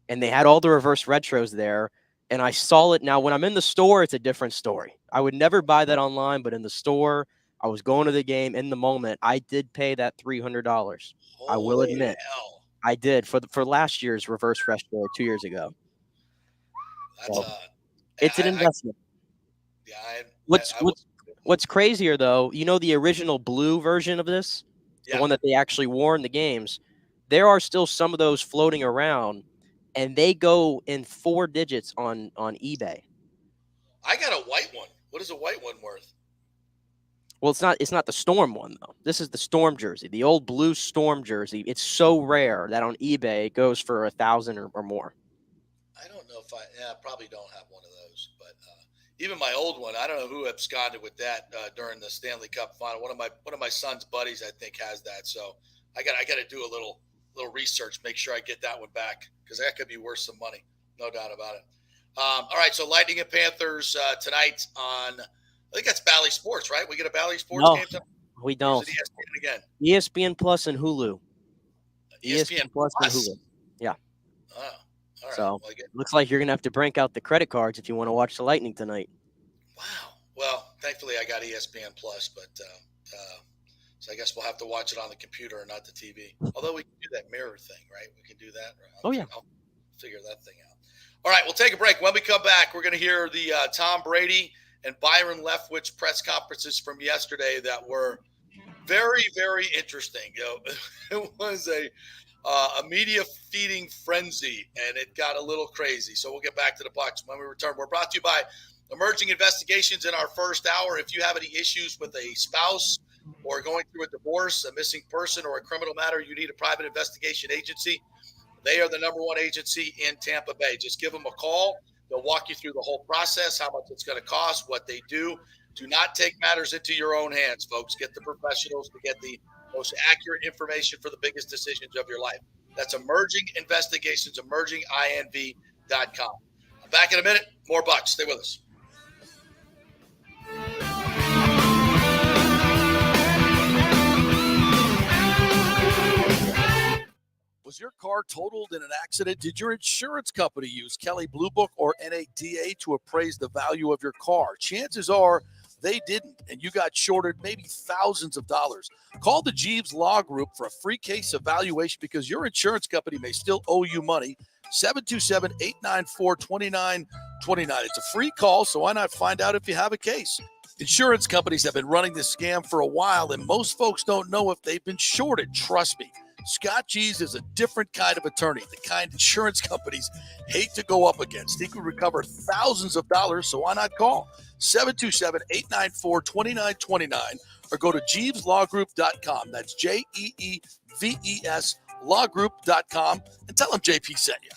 and they had all the reverse retros there, and I saw it. Now, when I'm in the store, it's a different story. I would never buy that online, but in the store, I was going to the game in the moment. I did pay that $300. I will admit, I did for last year's reverse retro 2 years ago. It's an investment. What's crazier, though, the original blue version of this, the one that they actually wore in the games, there are still some of those floating around, and they go in 4 digits on eBay. I got a white one. What is a white one worth? Well, it's not the Storm one, though. This is the Storm jersey, the old blue Storm jersey. It's so rare that on eBay it goes for $1,000 or more. I don't know if I probably don't have one of those, but even my old one, I don't know who absconded with that during the Stanley Cup final. One of my son's buddies, I think, has that. So I got to do a little research, make sure I get that one back because that could be worth some money, no doubt about it. All right, so Lightning and Panthers tonight on, I think that's Bally Sports, right? We get a Bally Sports game tonight? We don't. ESPN again? ESPN Plus and Hulu. ESPN Plus and Hulu. Yeah. Oh, all right. So looks like you're going to have to break out the credit cards if you want to watch the Lightning tonight. Wow. Well, thankfully I got ESPN Plus, but so I guess we'll have to watch it on the computer and not the TV. Although we can do that mirror thing, right? We can do that. Right? I'll figure that thing out. All right, we'll take a break. When we come back, we're going to hear the Tom Brady and Byron Leftwich press conferences from yesterday that were very, very interesting. It was a media feeding frenzy, and it got a little crazy. So we'll get back to the Bucs when we return. We're brought to you by Emerging Investigations in our first hour. If you have any issues with a spouse or going through a divorce, a missing person, or a criminal matter, you need a private investigation agency. They are the #1 agency in Tampa Bay. Just give them a call. They'll walk you through the whole process, how much it's going to cost, what they do. Do not take matters into your own hands, folks. Get the professionals to get the most accurate information for the biggest decisions of your life. That's Emerging Investigations, emerginginv.com. I'm back in a minute. More Bucs. Stay with us. Was your car car totaled in an accident? Did your insurance company use Kelley Blue Book or NADA to appraise the value of your car? Chances are they didn't, and you got shorted maybe thousands of dollars. Call the Jeeves Law Group for a free case evaluation because your insurance company may still owe you money. 727-894-2929. It's a free call, so why not find out if you have a case? Insurance companies have been running this scam for a while, and most folks don't know if they've been shorted. Trust me. Scott Jeeves is a different kind of attorney, the kind insurance companies hate to go up against. He could recover thousands of dollars, so why not call? 727-894-2929 or go to JeevesLawGroup.com. That's JEEVES lawgroup.com and tell them JP sent you.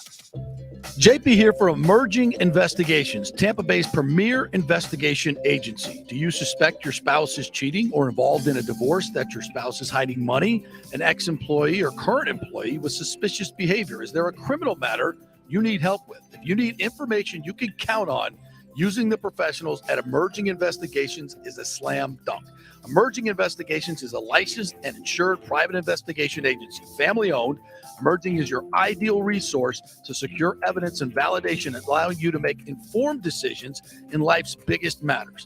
JP here for Emerging Investigations, Tampa Bay's premier investigation agency. Do you suspect your spouse is cheating or involved in a divorce, that your spouse is hiding money, an ex-employee or current employee with suspicious behavior? Is there a criminal matter you need help with? If you need information you can count on, using the professionals at Emerging Investigations is a slam dunk. Emerging Investigations is a licensed and insured private investigation agency, family-owned. Emerging is your ideal resource to secure evidence and validation, allowing you to make informed decisions in life's biggest matters.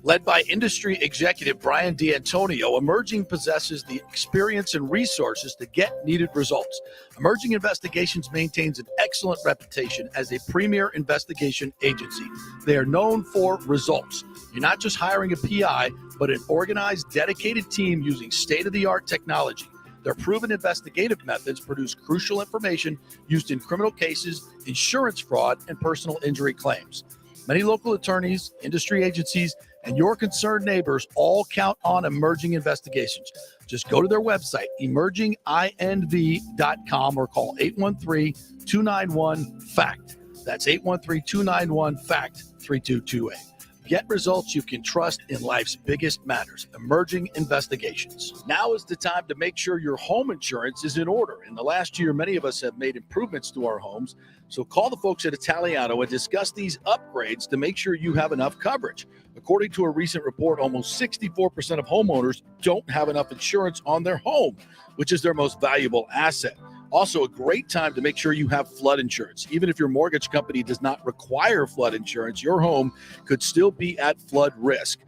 Led by industry executive Brian D'Antonio, Emerging possesses the experience and resources to get needed results. Emerging Investigations maintains an excellent reputation as a premier investigation agency. They are known for results. You're not just hiring a PI, but an organized, dedicated team using state-of-the-art technology. Their proven investigative methods produce crucial information used in criminal cases, insurance fraud, and personal injury claims. Many local attorneys, industry agencies, and your concerned neighbors all count on Emerging Investigations. Just go to their website, emerginginv.com, or call 813-291-FACT. That's 813-291-FACT-3228. Get results you can trust in life's biggest matters. Emerging Investigations. Now is the time to make sure your home insurance is in order. In the last year, many of us have made improvements to our homes. So call the folks at Italiano and discuss these upgrades to make sure you have enough coverage. According to a recent report, almost 64% of homeowners don't have enough insurance on their home, which is their most valuable asset. Also, a great time to make sure you have flood insurance. Even if your mortgage company does not require flood insurance, your home could still be at flood risk.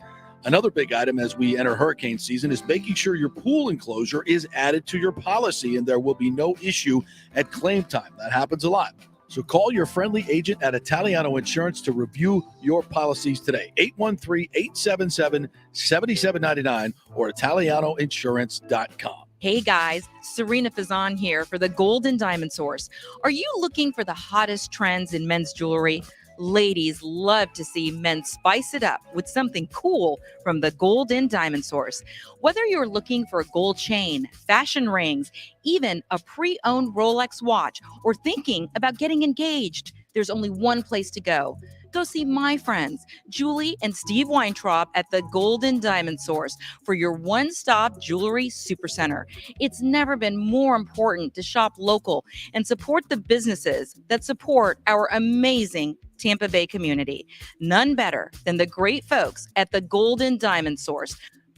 Another big item as we enter hurricane season is making sure your pool enclosure is added to your policy and there will be no issue at claim time. That happens a lot. So call your friendly agent at Italiano Insurance to review your policies today. 813-877-7799 or ItalianoInsurance.com. Hey guys, Serena Fazan here for the Gold and Diamond Source. Are you looking for the hottest trends in men's jewelry? Ladies love to see men spice it up with something cool from the Gold and Diamond Source. Whether you're looking for a gold chain, fashion rings, even a pre-owned Rolex watch, or thinking about getting engaged, there's only one place to go. Go see my friends, Julie and Steve Weintraub at the Gold and Diamond Source for your one-stop jewelry supercenter. It's never been more important to shop local and support the businesses that support our amazing Tampa Bay community. None better than the great folks at the Gold and Diamond Source,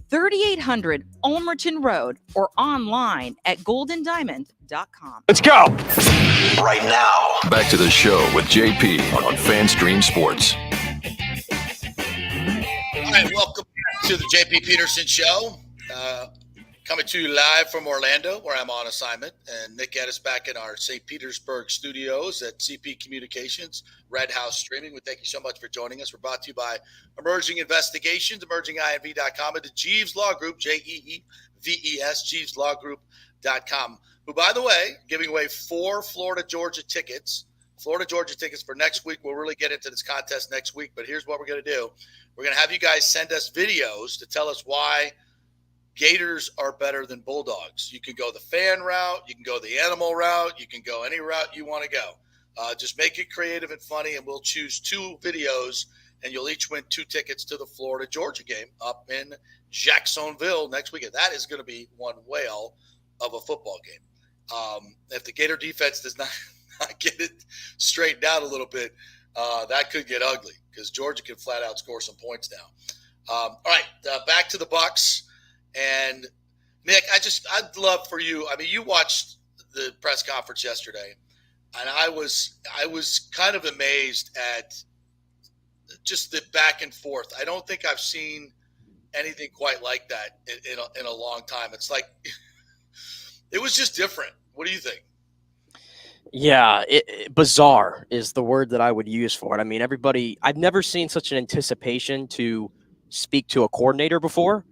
3800 Ulmerton Road, or online at goldendiamond.com. Let's go. Right now, back to the show with JP on FanStream Sports. All right, welcome back to the JP Peterson Show. Coming to you live from Orlando, where I'm on assignment. And Nick Geddes back in our St. Petersburg studios at CP Communications, Red House Streaming. We thank you so much for joining us. We're brought to you by Emerging Investigations, emerginginv.com, and the Jeeves Law Group, JEEVES, JeevesLawGroup.com, who, by the way, giving away 4 Florida-Georgia tickets for next week. We'll really get into this contest next week, but here's what we're going to do. We're going to have you guys send us videos to tell us why Gators are better than Bulldogs. You can go the fan route. You can go the animal route. You can go any route you want to go. Just make it creative and funny, and we'll choose 2 videos, and you'll each win 2 tickets to the Florida-Georgia game up in Jacksonville next weekend. That is going to be one whale of a football game. If the Gator defense does not get it straightened out a little bit, that could get ugly because Georgia can flat out score some points now. All right, back to the Bucs. And Nick, I'd love for you. I mean, you watched the press conference yesterday, and I was kind of amazed at just the back and forth. I don't think I've seen anything quite like that in a long time. It's like it was just different. What do you think? Yeah, bizarre is the word that I would use for it. I mean, I've never seen such an anticipation to speak to a coordinator before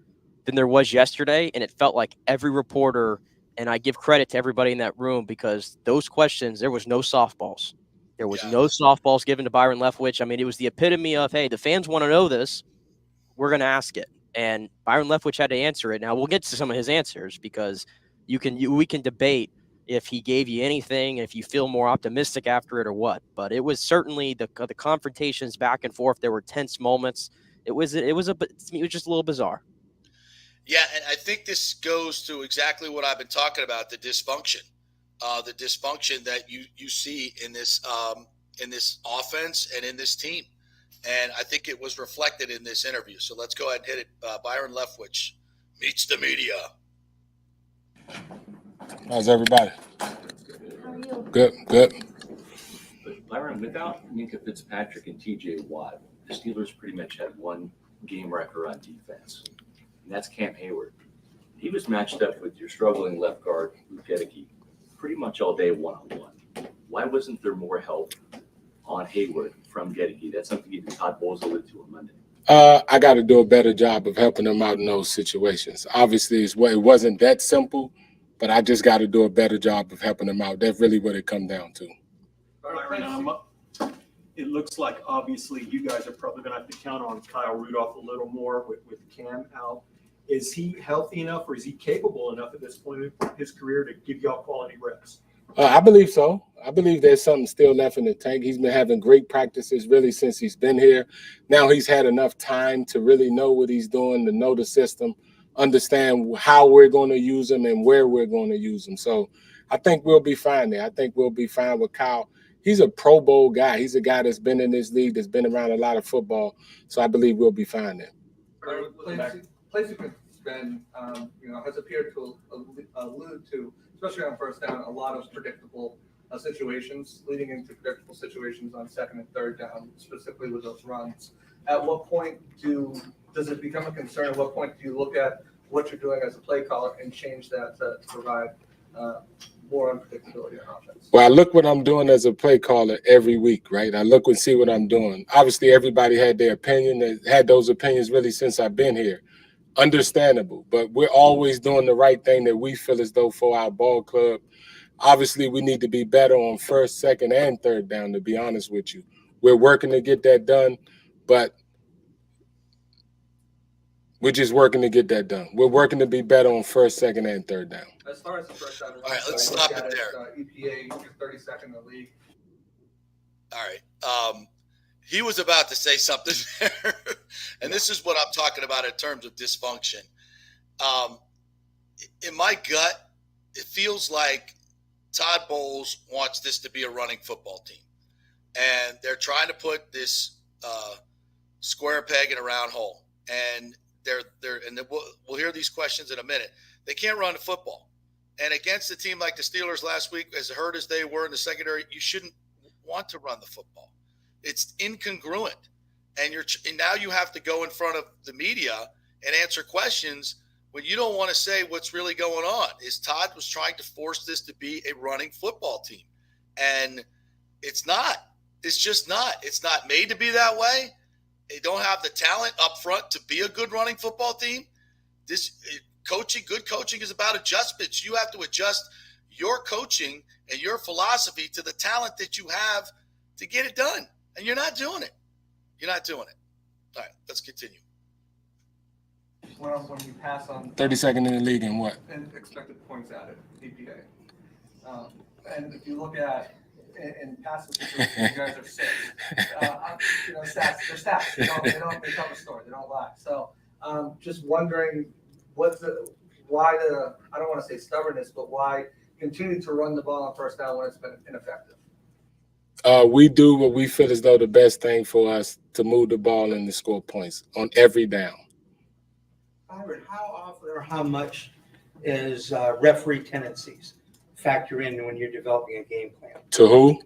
than there was yesterday. And it felt like every reporter, and I give credit to everybody in that room, because those questions, there was no softballs. There was no softballs given to Byron Leftwich. I mean, it was the epitome of, hey, the fans want to know this. We're going to ask it. And Byron Leftwich had to answer it. Now, we'll get to some of his answers, because we can debate if he gave you anything, if you feel more optimistic after it or what. But it was certainly the confrontations back and forth. There were tense moments. It was just a little bizarre. Yeah, and I think this goes to exactly what I've been talking about, the dysfunction that you see in this offense and in this team. And I think it was reflected in this interview. So let's go ahead and hit it. Byron Leftwich meets the media. How's everybody? How are you? Good. But Byron, without Minka Fitzpatrick and TJ Watt, the Steelers pretty much had one game record on defense, and that's Cam Hayward. He was matched up with your struggling left guard, Luke Gedeke, pretty much all day one-on-one. Why wasn't there more help on Hayward from Gedeke? That's something even Todd Bowles alluded to on Monday. I got to do a better job of helping them out in those situations. Obviously, it wasn't that simple, but I just got to do a better job of helping them out. That's really what it comes down to. Byron, it looks like obviously you guys are probably going to have to count on Kyle Rudolph a little more with Cam out. Is he healthy enough, or is he capable enough at this point in his career to give y'all quality reps? I believe so. I believe there's something still left in the tank. He's been having great practices really since he's been here. Now he's had enough time to really know what he's doing, to know the system, understand how we're going to use him and where we're going to use him. So I think we'll be fine there. I think we'll be fine with Kyle. He's a Pro Bowl guy. He's a guy that's been in this league, that's been around a lot of football. So I believe we'll be fine there. Plays have been, has appeared to allude to, especially on first down, a lot of predictable situations, leading into predictable situations on second and third down, specifically with those runs. At what point does it become a concern? At what point do you look at what you're doing as a play caller and change that to provide more unpredictability on offense? Well, I look what I'm doing as a play caller every week, right? I look and see what I'm doing. Obviously, everybody had their opinion. They had those opinions really since I've been here. Understandable, but we're always doing the right thing that we feel as though for our ball club. Obviously, we need to be better on first, second, and third down, to be honest with you. We're working to get that done, but we're just working to get that done. We're working to be better on first, second, and third down. As far as the first down, all right, let's stop it there. EPA, 32nd in the league. All right. He was about to say something there, and this is what I'm talking about in terms of dysfunction. In my gut, it feels like Todd Bowles wants this to be a running football team, and they're trying to put this square peg in a round hole. And we'll hear these questions in a minute. They can't run the football, and against a team like the Steelers last week, as hurt as they were in the secondary, you shouldn't want to run the football. It's incongruent, and now you have to go in front of the media and answer questions when you don't want to say what's really going on. Is Todd was trying to force this to be a running football team, and it's not. It's just not. It's not made to be that way. They don't have the talent up front to be a good running football team. Good coaching is about adjustments. You have to adjust your coaching and your philosophy to the talent that you have to get it done. And you're not doing it. You're not doing it. All right, let's continue. When you pass on 32nd in the league and what? And expected points added, EPA. And if you look at in passing situations, you guys are six. Stats. They're stats. They tell the story. They don't lie. So, just wondering why I don't want to say stubbornness, but why continue to run the ball on first down when it's been ineffective? We do what we feel as though the best thing for us to move the ball and to score points on every down. Byron, how often or how much is referee tendencies factor in when you're developing a game plan? To who?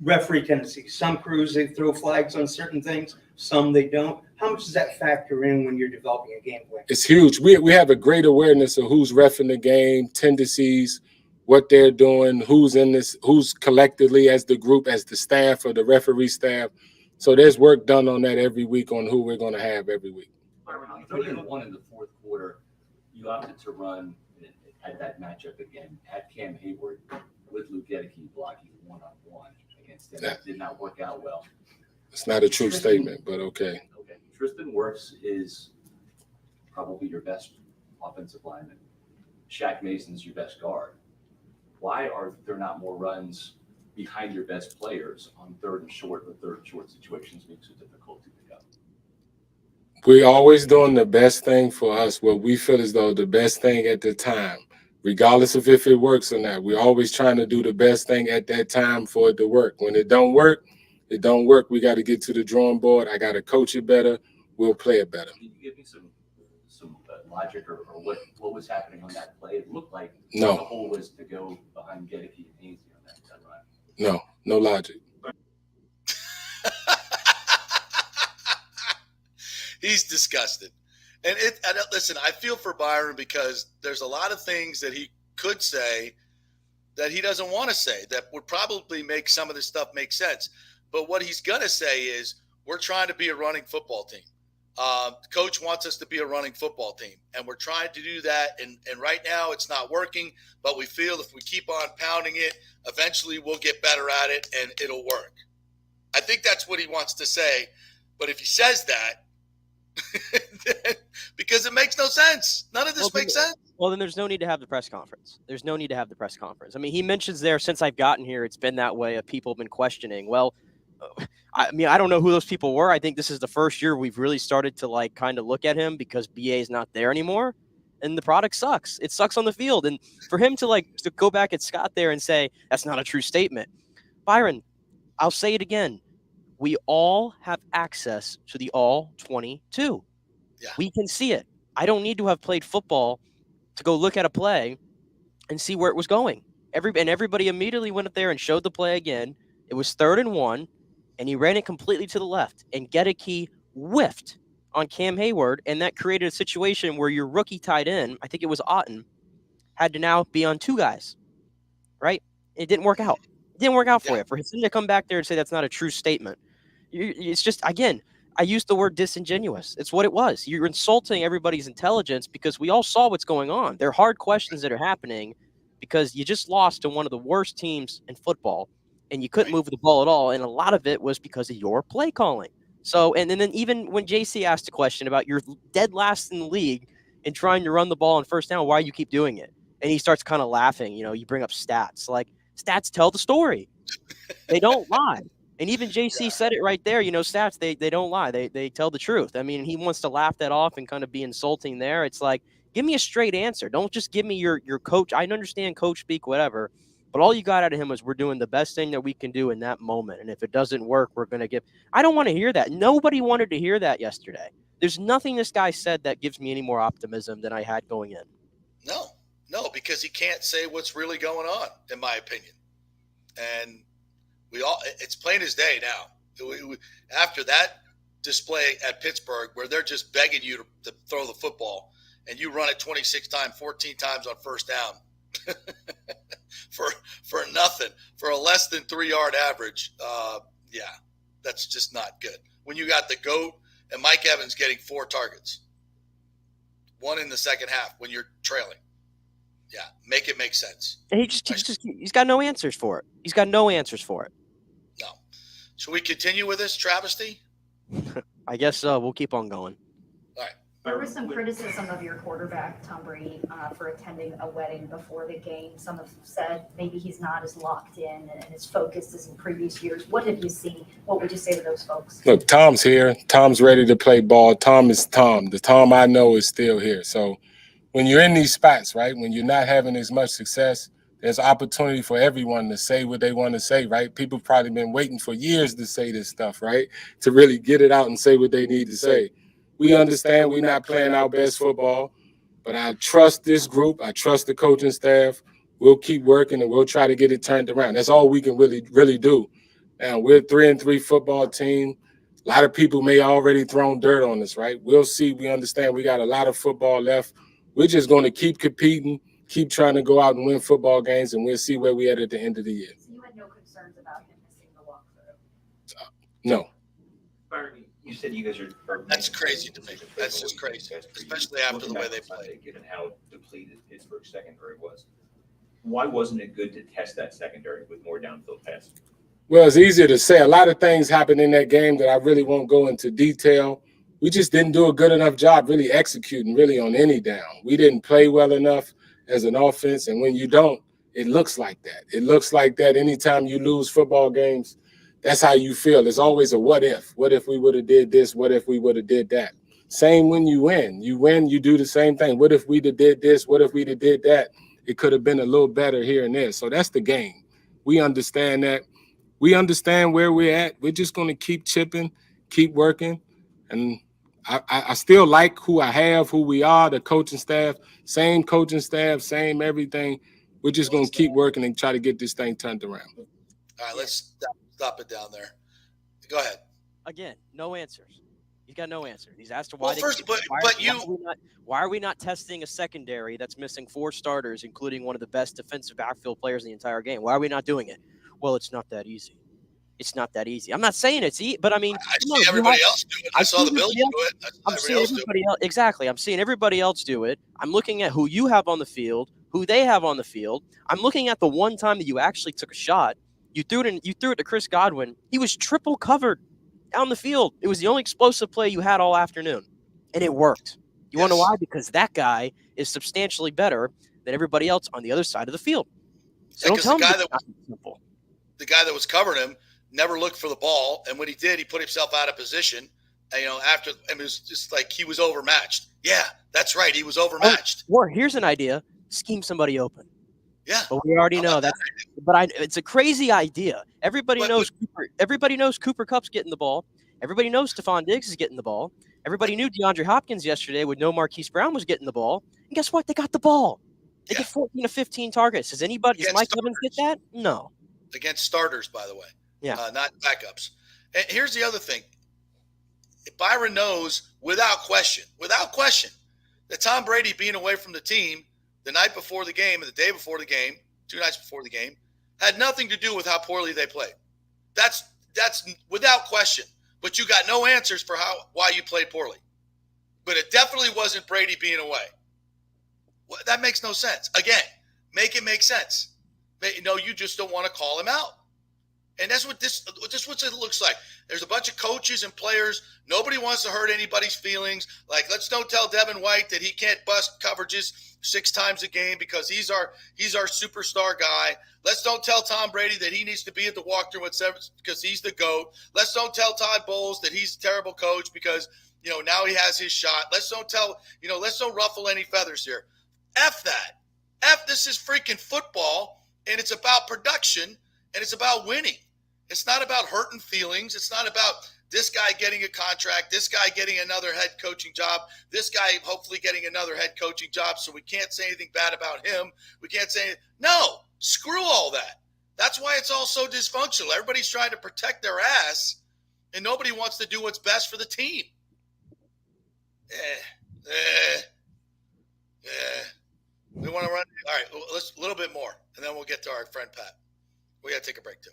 Referee tendencies. Some crews, they throw flags on certain things. Some they don't. How much does that factor in when you're developing a game plan? It's huge. We have a great awareness of who's reffing the game, tendencies, what they're doing, who's in this, who's collectively as the group, as the staff or the referee staff. So there's work done on that every week on who we're going to have every week. On 3-1 in the fourth quarter, you opted to run at that matchup again at Cam Hayward with Luke Gedeke blocking one-on-one against him. That did not work out well. It's not a true statement, but okay. Okay. Tristan Wirfs is probably your best offensive lineman. Shaq Mason's your best guard. Why are there not more runs behind your best players on third and short situations being so difficult to pick up? We're always doing the best thing for us, what we feel as though the best thing at the time, regardless of if it works or not. We're always trying to do the best thing at that time for it to work. When it don't work, it don't work. We got to get to the drawing board. I got to coach it better. We'll play it better. Can you give me some logic or what was happening on that play? It looked like No. the hole was to go behind Gedeke and Hainsey on that run. No logic. He's disgusted. And listen, I feel for Byron because there's a lot of things that he could say that he doesn't want to say that would probably make some of this stuff make sense. But what he's going to say is, we're trying to be a running football team. Coach wants us to be a running football team, and we're trying to do that. And right now it's not working, but we feel if we keep on pounding it, eventually we'll get better at it and it'll work. I think that's what he wants to say. But if he says that, because it makes no sense. None of this makes sense. Well, then there's no need to have the press conference. There's no need to have the press conference. I mean, he mentions there, since I've gotten here, it's been that way. People have been questioning. Well, I mean, I don't know who those people were. I think this is the first year we've really started to kind of look at him because BA is not there anymore, and the product sucks. It sucks on the field. And for him to go back at Scott there and say that's not a true statement, Byron, I'll say it again. We all have access to the all 22. Yeah. We can see it. I don't need to have played football to go look at a play and see where it was going. Everybody immediately went up there and showed the play again. It was 3rd and 1, and he ran it completely to the left. And Gedeke whiffed on Cam Hayward, and that created a situation where your rookie tight end, I think it was Otten, had to now be on 2 guys, right? It didn't work out. It didn't work out for you. For him to come back there and say that's not a true statement, it's just, again, I used the word disingenuous. It's what it was. You're insulting everybody's intelligence because we all saw what's going on. They're hard questions that are happening because you just lost to one of the worst teams in football, and you couldn't move the ball at all. And a lot of it was because of your play calling. So, and then even when JC asked a question about you're dead last in the league and trying to run the ball on first down, why do you keep doing it? And he starts kind of laughing. You bring up stats. Like, stats tell the story. They don't lie. And even JC said it right there. Stats, they don't lie. They tell the truth. I mean, he wants to laugh that off and kind of be insulting there. It's like, give me a straight answer. Don't just give me your coach. I understand coach speak, whatever. But all you got out of him was we're doing the best thing that we can do in that moment. And if it doesn't work, we're going to give. I don't want to hear that. Nobody wanted to hear that yesterday. There's nothing this guy said that gives me any more optimism than I had going in. No, because he can't say what's really going on, in my opinion. And it's plain as day now. After that display at Pittsburgh, where they're just begging you to throw the football, and you run it 26 times, 14 times on first down for nothing, for a less than 3-yard average. That's just not good. When you got the GOAT and Mike Evans getting 4 targets, 1 in the second half when you're trailing. Yeah, make it make sense. And he's got no answers for it. He's got no answers for it. No. Should we continue with this travesty? I guess so. We'll keep on going. All right. There was some criticism of your quarterback, Tom Brady, for attending a wedding before the game. Some have said maybe he's not as locked in and as focused as in previous years. What have you seen? What would you say to those folks? Look, Tom's here. Tom's ready to play ball. Tom is Tom. The Tom I know is still here. So when you're in these spots, right, when you're not having as much success, there's opportunity for everyone to say what they want to say, right? People probably been waiting for years to say this stuff, right, to really get it out and say what they need to say. We understand we're not playing our best football, but I trust this group. I trust the coaching staff. We'll keep working and we'll try to get it turned around. That's all we can really do. Now, we're a 3-3 football team. A lot of people may already thrown dirt on us, right? We'll see. We understand we got a lot of football left. We're just going to keep competing, keep trying to go out and win football games, and we'll see where we at the end of the year. So you had no concerns about him missing the walkthrough? No. Byron, you said you guys are That's crazy to me. That's just crazy, especially after the way they played. Given how depleted Pittsburgh's secondary was, why wasn't it good to test that secondary with more downfield passes? Well, it's easier to say. A lot of things happened in that game that I really won't go into detail. We just didn't do a good enough job really executing really on any down. We didn't play well enough as an offense, and when you don't, it looks like that. It looks like that anytime you lose football games. That's how you feel. It's always a what if. What if we would have did this? What if we would have did that? Same when you win. You win, you do the same thing. What if we'd have did this? What if we'd have did that? It could have been a little better here and there. So that's the game. We understand that. We understand where we're at. We're just going to keep chipping, keep working. And I still like who I have, who we are, the coaching staff, same coaching staff, same everything. We're just going to keep working and try to get this thing turned around. All right, let's stop it down there. Go ahead. Again, no answers. He's got no answer. He's asked why. Why are we not testing a secondary that's missing 4 starters, including one of the best defensive backfield players in the entire game? Why are we not doing it? Well, it's not that easy. It's not that easy. I'm not saying it's easy, but I mean, I see everybody else do it. I saw the Bills do it. I'm seeing everybody else. Exactly. I'm seeing everybody else do it. I'm looking at who you have on the field, who they have on the field. I'm looking at the one time that you actually took a shot. You threw it to Chris Godwin. He was triple covered down the field. It was the only explosive play you had all afternoon, and it worked. You want to know why? Because that guy is substantially better than everybody else on the other side of the field. So don't tell me it's not simple. The guy that was covering him never looked for the ball, and when he did, he put himself out of position. And, after it was just like he was overmatched. Yeah, that's right. He was overmatched. Or here's an idea: scheme somebody open. Yeah, but we already know that. But it's a crazy idea. Everybody knows Cooper Kupp's getting the ball. Everybody knows Stephon Diggs is getting the ball. Everybody knew DeAndre Hopkins yesterday would know Marquise Brown was getting the ball. And guess what? They got the ball. They get 14 to 15 targets. Does Mike Evans get that? No. Against starters, by the way. Yeah. Not backups. And here's the other thing. Byron knows without question, that Tom Brady being away from the team the night before the game and the day before the game, 2 nights before the game, had nothing to do with how poorly they played. That's without question. But you got no answers for why you played poorly. But it definitely wasn't Brady being away. Well, that makes no sense. Again, make it make sense. You just don't want to call him out. And that's what what it looks like. There's a bunch of coaches and players. Nobody wants to hurt anybody's feelings. Like, let's don't tell Devin White that he can't bust coverages 6 times a game because he's our superstar guy. Let's don't tell Tom Brady that he needs to be at the walkthrough with 7 because he's the GOAT. Let's don't tell Todd Bowles that he's a terrible coach because, now he has his shot. Let's don't ruffle any feathers here. F that. This is freaking football, and it's about production, and it's about winning. It's not about hurting feelings. It's not about this guy getting a contract, this guy getting another head coaching job, this guy hopefully getting another head coaching job, so we can't say anything bad about him. We can't say – no, screw all that. That's why it's all so dysfunctional. Everybody's trying to protect their ass, and nobody wants to do what's best for the team. We want to run – all right, let's a little bit more, and then we'll get to our friend Pat. We got to take a break, too.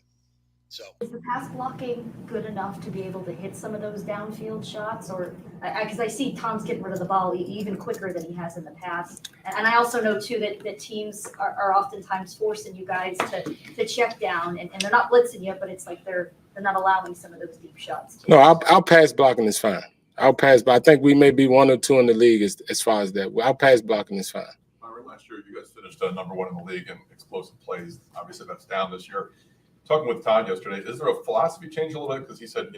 So is the pass blocking good enough to be able to hit some of those downfield shots? Or because I see Tom's getting rid of the ball even quicker than he has in the past. And I also know, too, that teams are oftentimes forcing you guys to check down. And they're not blitzing you, but it's like they're not allowing some of those deep shots, too. No, our pass blocking is fine. Our pass, but I think we may be 1 or 2 in the league as far as that. Our pass blocking is fine. Last year, you guys finished number 1 in the league in explosive plays. Obviously, that's down this year. Talking with Todd yesterday, is there a philosophy change a little bit? Because he said,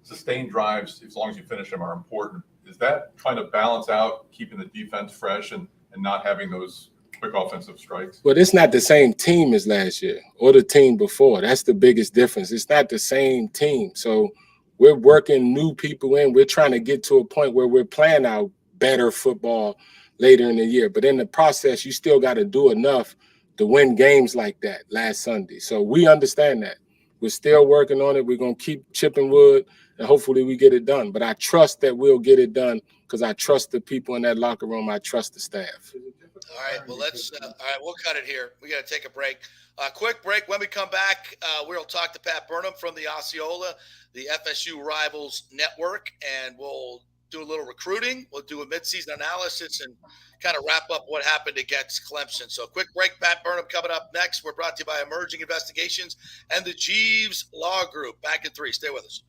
sustained drives, as long as you finish them, are important. Is that trying to balance out keeping the defense fresh and not having those quick offensive strikes? But it's not the same team as last year or the team before. That's the biggest difference. It's not the same team. So we're working new people in. We're trying to get to a point where we're playing out better football later in the year. But in the process, you still got to do enough to win games like that last Sunday. So we understand that. We're still working on it. We're going to keep chipping wood, and hopefully we get it done. But I trust that we'll get it done because I trust the people in that locker room. I trust the staff. All right, well, we'll cut it here. We got to take a break. Quick break. When we come back, we'll talk to Pat Burnham from the Osceola, the FSU Rivals Network, and we'll do a little recruiting. We'll do a midseason analysis and kind of wrap up what happened against Clemson. So quick break. Pat Burnham coming up next. We're brought to you by Emerging Investigations and the Jeeves Law Group. Back in 3. Stay with us.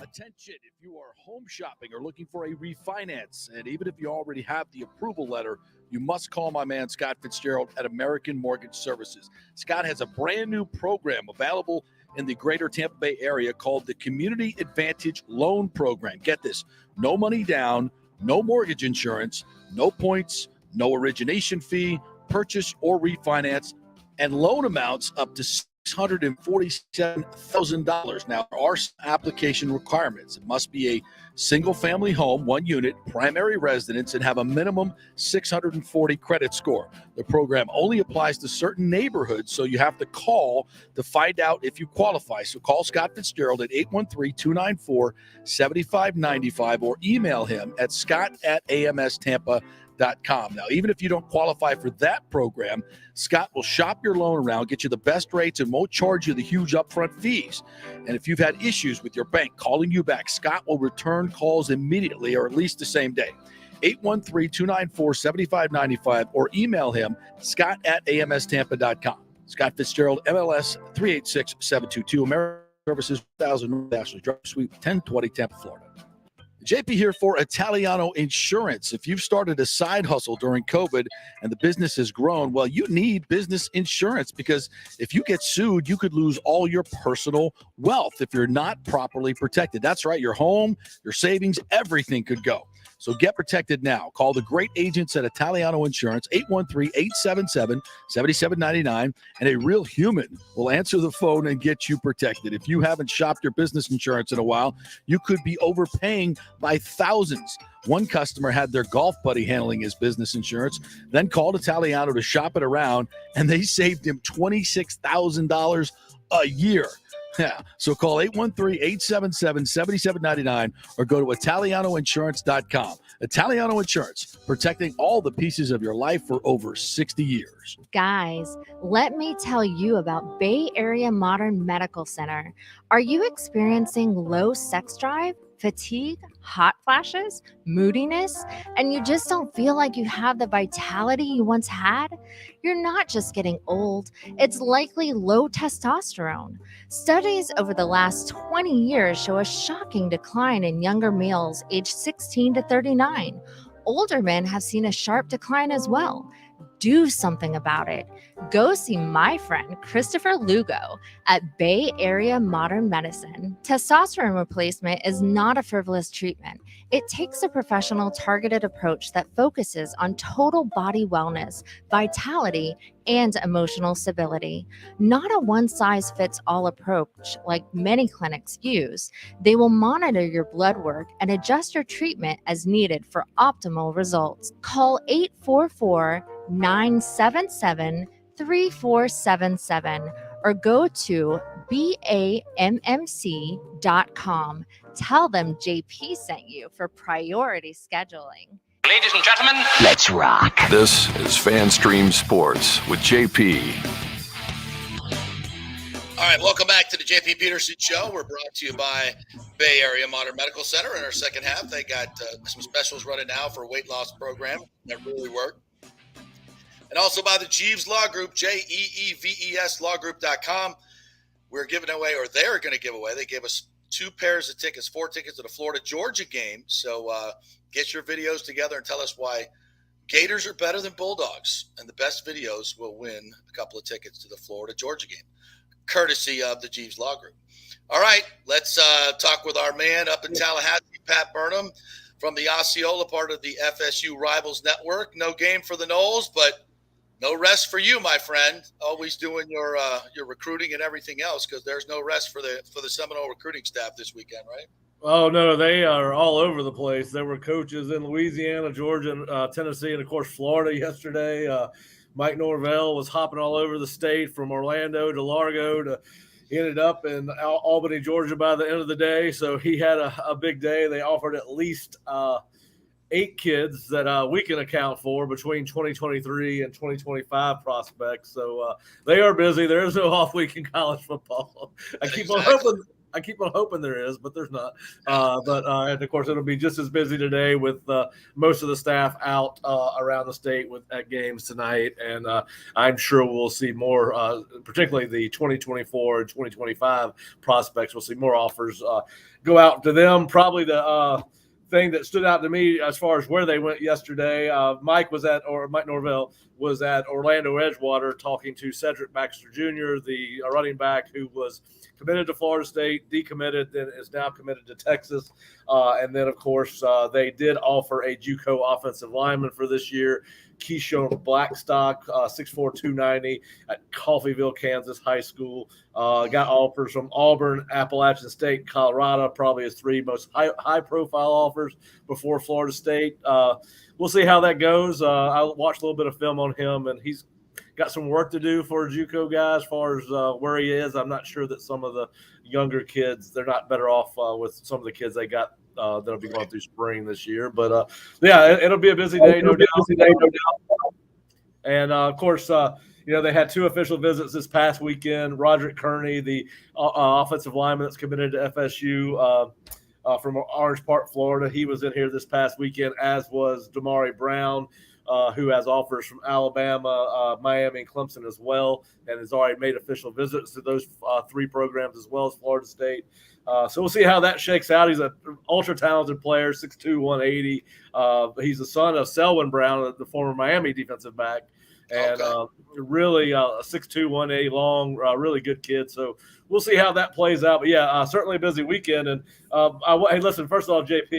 Attention, if you are home shopping or looking for a refinance, and even if you already have the approval letter, you must call my man Scott Fitzgerald at American Mortgage Services. Scott has a brand new program available in the greater Tampa Bay area called the Community Advantage Loan Program. Get this, no money down, no mortgage insurance, no points, no origination fee, purchase or refinance, and loan amounts up to $647,000. Now, there are application requirements. It must be a single-family home, 1 unit, primary residence, and have a minimum 640 credit score. The program only applies to certain neighborhoods, so you have to call to find out if you qualify. So call Scott Fitzgerald at 813-294-7595 or email him at scott@amstampa.com. Now, even if you don't qualify for that program, Scott will shop your loan around, get you the best rates, and won't charge you the huge upfront fees. And if you've had issues with your bank calling you back, Scott will return calls immediately or at least the same day. 813-294-7595 or email him, scott@amstampa.com. Scott Fitzgerald, MLS 386722, American Services 1000 National Drive, Suite 1020, Tampa, Florida. JP here for Italiano Insurance. If you've started a side hustle during COVID and the business has grown, well, you need business insurance because if you get sued, you could lose all your personal wealth if you're not properly protected. That's right. Your home, your savings, everything could go. So get protected now. Call the great agents at Italiano Insurance, 813-877-7799, and a real human will answer the phone and get you protected. If you haven't shopped your business insurance in a while, you could be overpaying by thousands. One customer had their golf buddy handling his business insurance, then called Italiano to shop it around, and they saved him $26,000 a year. Yeah. So call 813-877-7799 or go to ItalianoInsurance.com. Italiano Insurance, protecting all the pieces of your life for over 60 years. Guys, let me tell you about Bay Area Modern Medical Center. Are you experiencing low sex drive, fatigue, hot flashes, moodiness, and you just don't feel like you have the vitality you once had? You're not just getting old, it's likely low testosterone. Studies over the last 20 years show a shocking decline in younger males aged 16 to 39. Older men have seen a sharp decline as well. Do something about it. Go see my friend Christopher Lugo at Bay Area Modern Medicine. Testosterone replacement is not a frivolous treatment. It takes a professional targeted approach that focuses on total body wellness, vitality, and emotional stability. Not a one-size-fits-all approach like many clinics use. They will monitor your blood work and adjust your treatment as needed for optimal results. Call 844-977-3477 or go to BAMMC.com. Tell them JP sent you for priority scheduling. Ladies and gentlemen, let's rock. This is FanStream Sports with JP. All right, welcome back to the JP Peterson Show. We're brought to you by Bay Area Modern Medical Center. In our second half, they got some specials running now for a weight loss program that really work. And also by the Jeeves Law Group, JEEVES lawgroup.com. We're giving away, or they're going to give away, they gave us 4 tickets to the Florida-Georgia game. So get your videos together and tell us why Gators are better than Bulldogs. And the best videos will win a couple of tickets to the Florida-Georgia game, courtesy of the Jeeves Law Group. All right, let's talk with our man up in Tallahassee, Pat Burnham from the Osceola, part of the FSU Rivals Network. No game for the Noles, but no rest for you, my friend. Always doing your recruiting and everything else, because there's no rest for the Seminole recruiting staff this weekend, right? Oh, no, they are all over the place. There were coaches in Louisiana, Georgia, Tennessee, and, of course, Florida yesterday. Mike Norvell was hopping all over the state from Orlando to Largo to he ended up in Albany, Georgia by the end of the day. So he had a big day. They offered at least 8 kids that we can account for between 2023 and 2025 prospects. So they are busy. There is no off week in college football. I keep on hoping there is, but there's not. And of course, it'll be just as busy today with most of the staff out around the state at games tonight. And I'm sure we'll see more, particularly the 2024 and 2025 prospects. We'll see more offers go out to them. Probably the thing that stood out to me as far as where they went yesterday, Mike Norvell was at Orlando Edgewater talking to Cedric Baxter Jr., the running back who was committed to Florida State, decommitted, then is now committed to Texas. And then, of course, they did offer a JUCO offensive lineman for this year, Keyshawn Blackstock, 6'4", 290 at Coffeyville, Kansas High School. Got offers from Auburn, Appalachian State, Colorado, probably his 3 most high-profile offers before Florida State. We'll see how that goes. I watched a little bit of film on him, and he's got some work to do for a JUCO guy as far as where he is. I'm not sure that some of the younger kids, they're not better off with some of the kids they got that'll be going through spring this year. But, it'll be a busy day, no doubt. And, of course, they had 2 official visits this past weekend. Roderick Kearney, the offensive lineman that's committed to FSU from Orange Park, Florida. He was in here this past weekend, as was Damari Brown, who has offers from Alabama, Miami, and Clemson as well, and has already made official visits to those 3 programs as well as Florida State. So we'll see how that shakes out. He's an ultra-talented player, 6'2", 180. He's the son of Selwyn Brown, the former Miami defensive back, and really 6'2", 180 long, really good kid. So we'll see how that plays out. But, certainly a busy weekend. And, hey, listen, first of all, JP,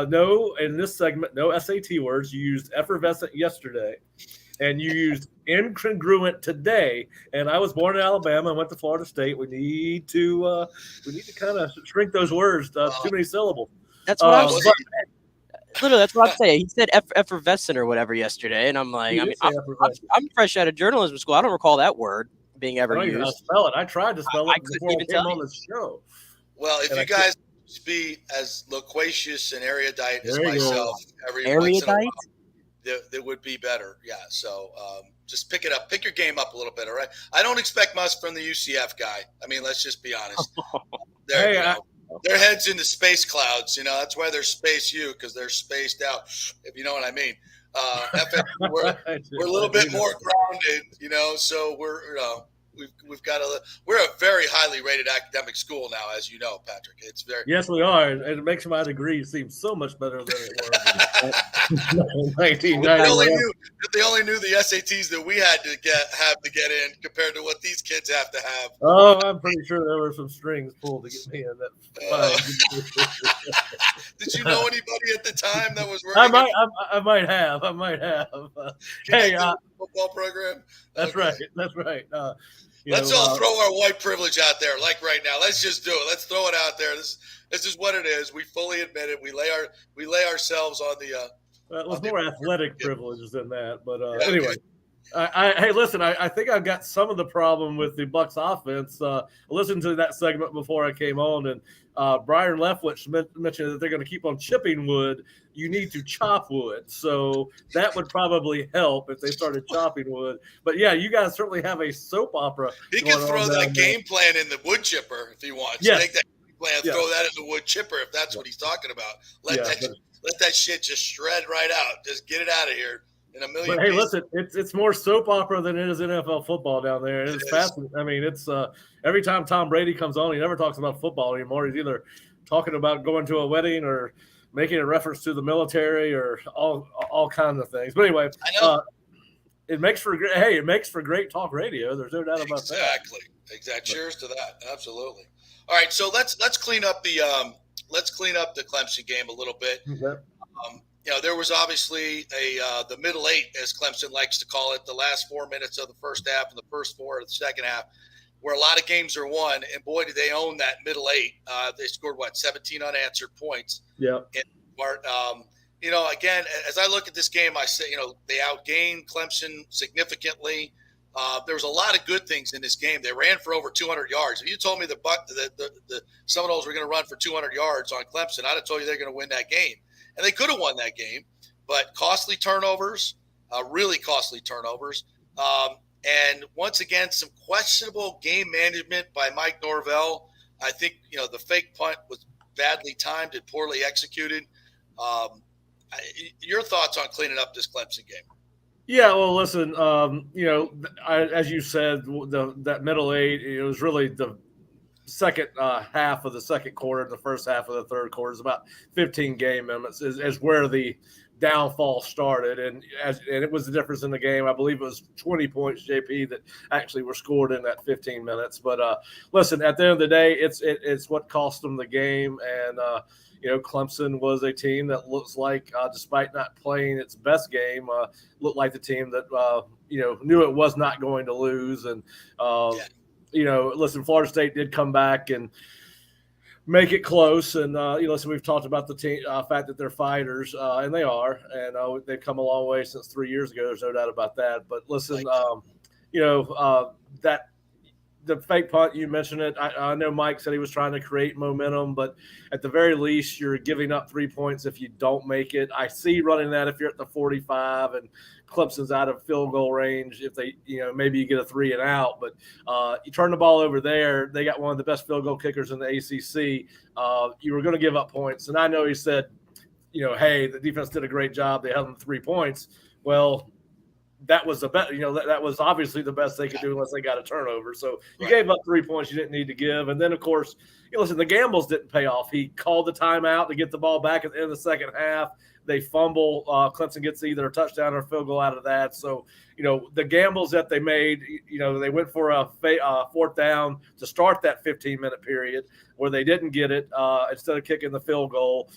no, in this segment, no SAT words. You used effervescent yesterday, and you used incongruent today. And I was born in Alabama and went to Florida State. We need to kind of shrink those words. Too many syllables. That's what I'm saying. Literally, that's what I'm saying. He said effervescent or whatever yesterday, and I'm like, I'm fresh out of journalism school. I don't recall that word being ever used. I don't even spell it. I tried to spell it before I came on the show. Well, if you guys be as loquacious and erudite as myself every once in a while, that would be better. Yeah. So just pick it up. Pick your game up a little bit. All right. I don't expect much from the UCF guy. I mean, let's just be honest. Their head's in the space clouds. That's why they're Space U, because they're spaced out, if you know what I mean. We're a little bit more grounded, so we're a very highly rated academic school now, as you know, Patrick. It's very yes, we are, and it makes my degree seem so much better than it was in 1990. If they only knew the SATs that we had to get in compared to what these kids have to have. Oh, I'm pretty sure there were some strings pulled to get me in that. Did you know anybody at the time that was working? I might have. Hey, football program. That's right. Let's all throw our white privilege out there, like right now. Let's just do it. Let's throw it out there. This is what it is. We fully admit it. We lay ourselves on the. It was more athletic privileges than that, but anyway. Hey, listen. I think I've got some of the problem with the Bucs offense. I listened to that segment before I came on, and Byron Leftwich mentioned that they're going to keep on chipping wood. You need to chop wood, so that would probably help if they started chopping wood. But yeah, you guys certainly have a soap opera. He can throw that game plan in the wood chipper if he wants. Yes. Take that game plan, throw that in the wood chipper if that's what he's talking about. Let that shit just shred right out. Just get it out of here. But hey, listen, it's more soap opera than it is NFL football down there. It's fascinating. I mean, it's every time Tom Brady comes on, he never talks about football anymore. He's either talking about going to a wedding or making a reference to the military or all kinds of things. But anyway, it makes for great talk radio. There's no doubt about that. Exactly. Cheers to that. Absolutely. All right, so let's clean up the Clemson game a little bit. Okay. There was obviously the middle 8, as Clemson likes to call it, the last 4 minutes of the first half and the first 4 of the second half where a lot of games are won, and boy, do they own that middle eight. They scored 17 unanswered points. Yeah. Again, as I look at this game, I say, they outgained Clemson significantly. There was a lot of good things in this game. They ran for over 200 yards. If you told me the Seminoles were going to run for 200 yards on Clemson, I'd have told you they're going to win that game. And they could have won that game, but costly turnovers, really costly turnovers. And once again, some questionable game management by Mike Norvell. I think, the fake punt was badly timed and poorly executed. Your thoughts on cleaning up this Clemson game? Yeah, well, listen, as you said, that middle eight, it was really the second half of the second quarter and the first half of the third quarter. Is about 15 game minutes is where the downfall started, and it was the difference in the game. I believe it was 20 points, JP, that actually were scored in that 15 minutes. But listen, at the end of the day, it's what cost them the game, and Clemson was a team that looks like, despite not playing its best game, looked like the team that knew it was not going to lose. And listen, Florida State did come back and make it close. And listen, we've talked about the team, fact that they're fighters, and they are, and they've come a long way since 3 years ago. There's no doubt about that. But listen, that. The fake punt, you mentioned it. I know Mike said he was trying to create momentum, but at the very least, you're giving up 3 points if you don't make it. I see running that if you're at the 45 and Clemson's out of field goal range. If they, maybe you get a 3 and out, but you turn the ball over there. They got one of the best field goal kickers in the ACC. You were going to give up points, and I know he said, hey, the defense did a great job. They held them 3 points. Well, that was the best, that was obviously the best they could do unless they got a turnover. So you gave up 3 points you didn't need to give. And then, of course, listen, the gambles didn't pay off. He called the timeout to get the ball back at the end of the second half. They fumble. Clemson gets either a touchdown or a field goal out of that. So, the gambles that they made, they went for a fourth down to start that 15-minute period where they didn't get it instead of kicking the field goal.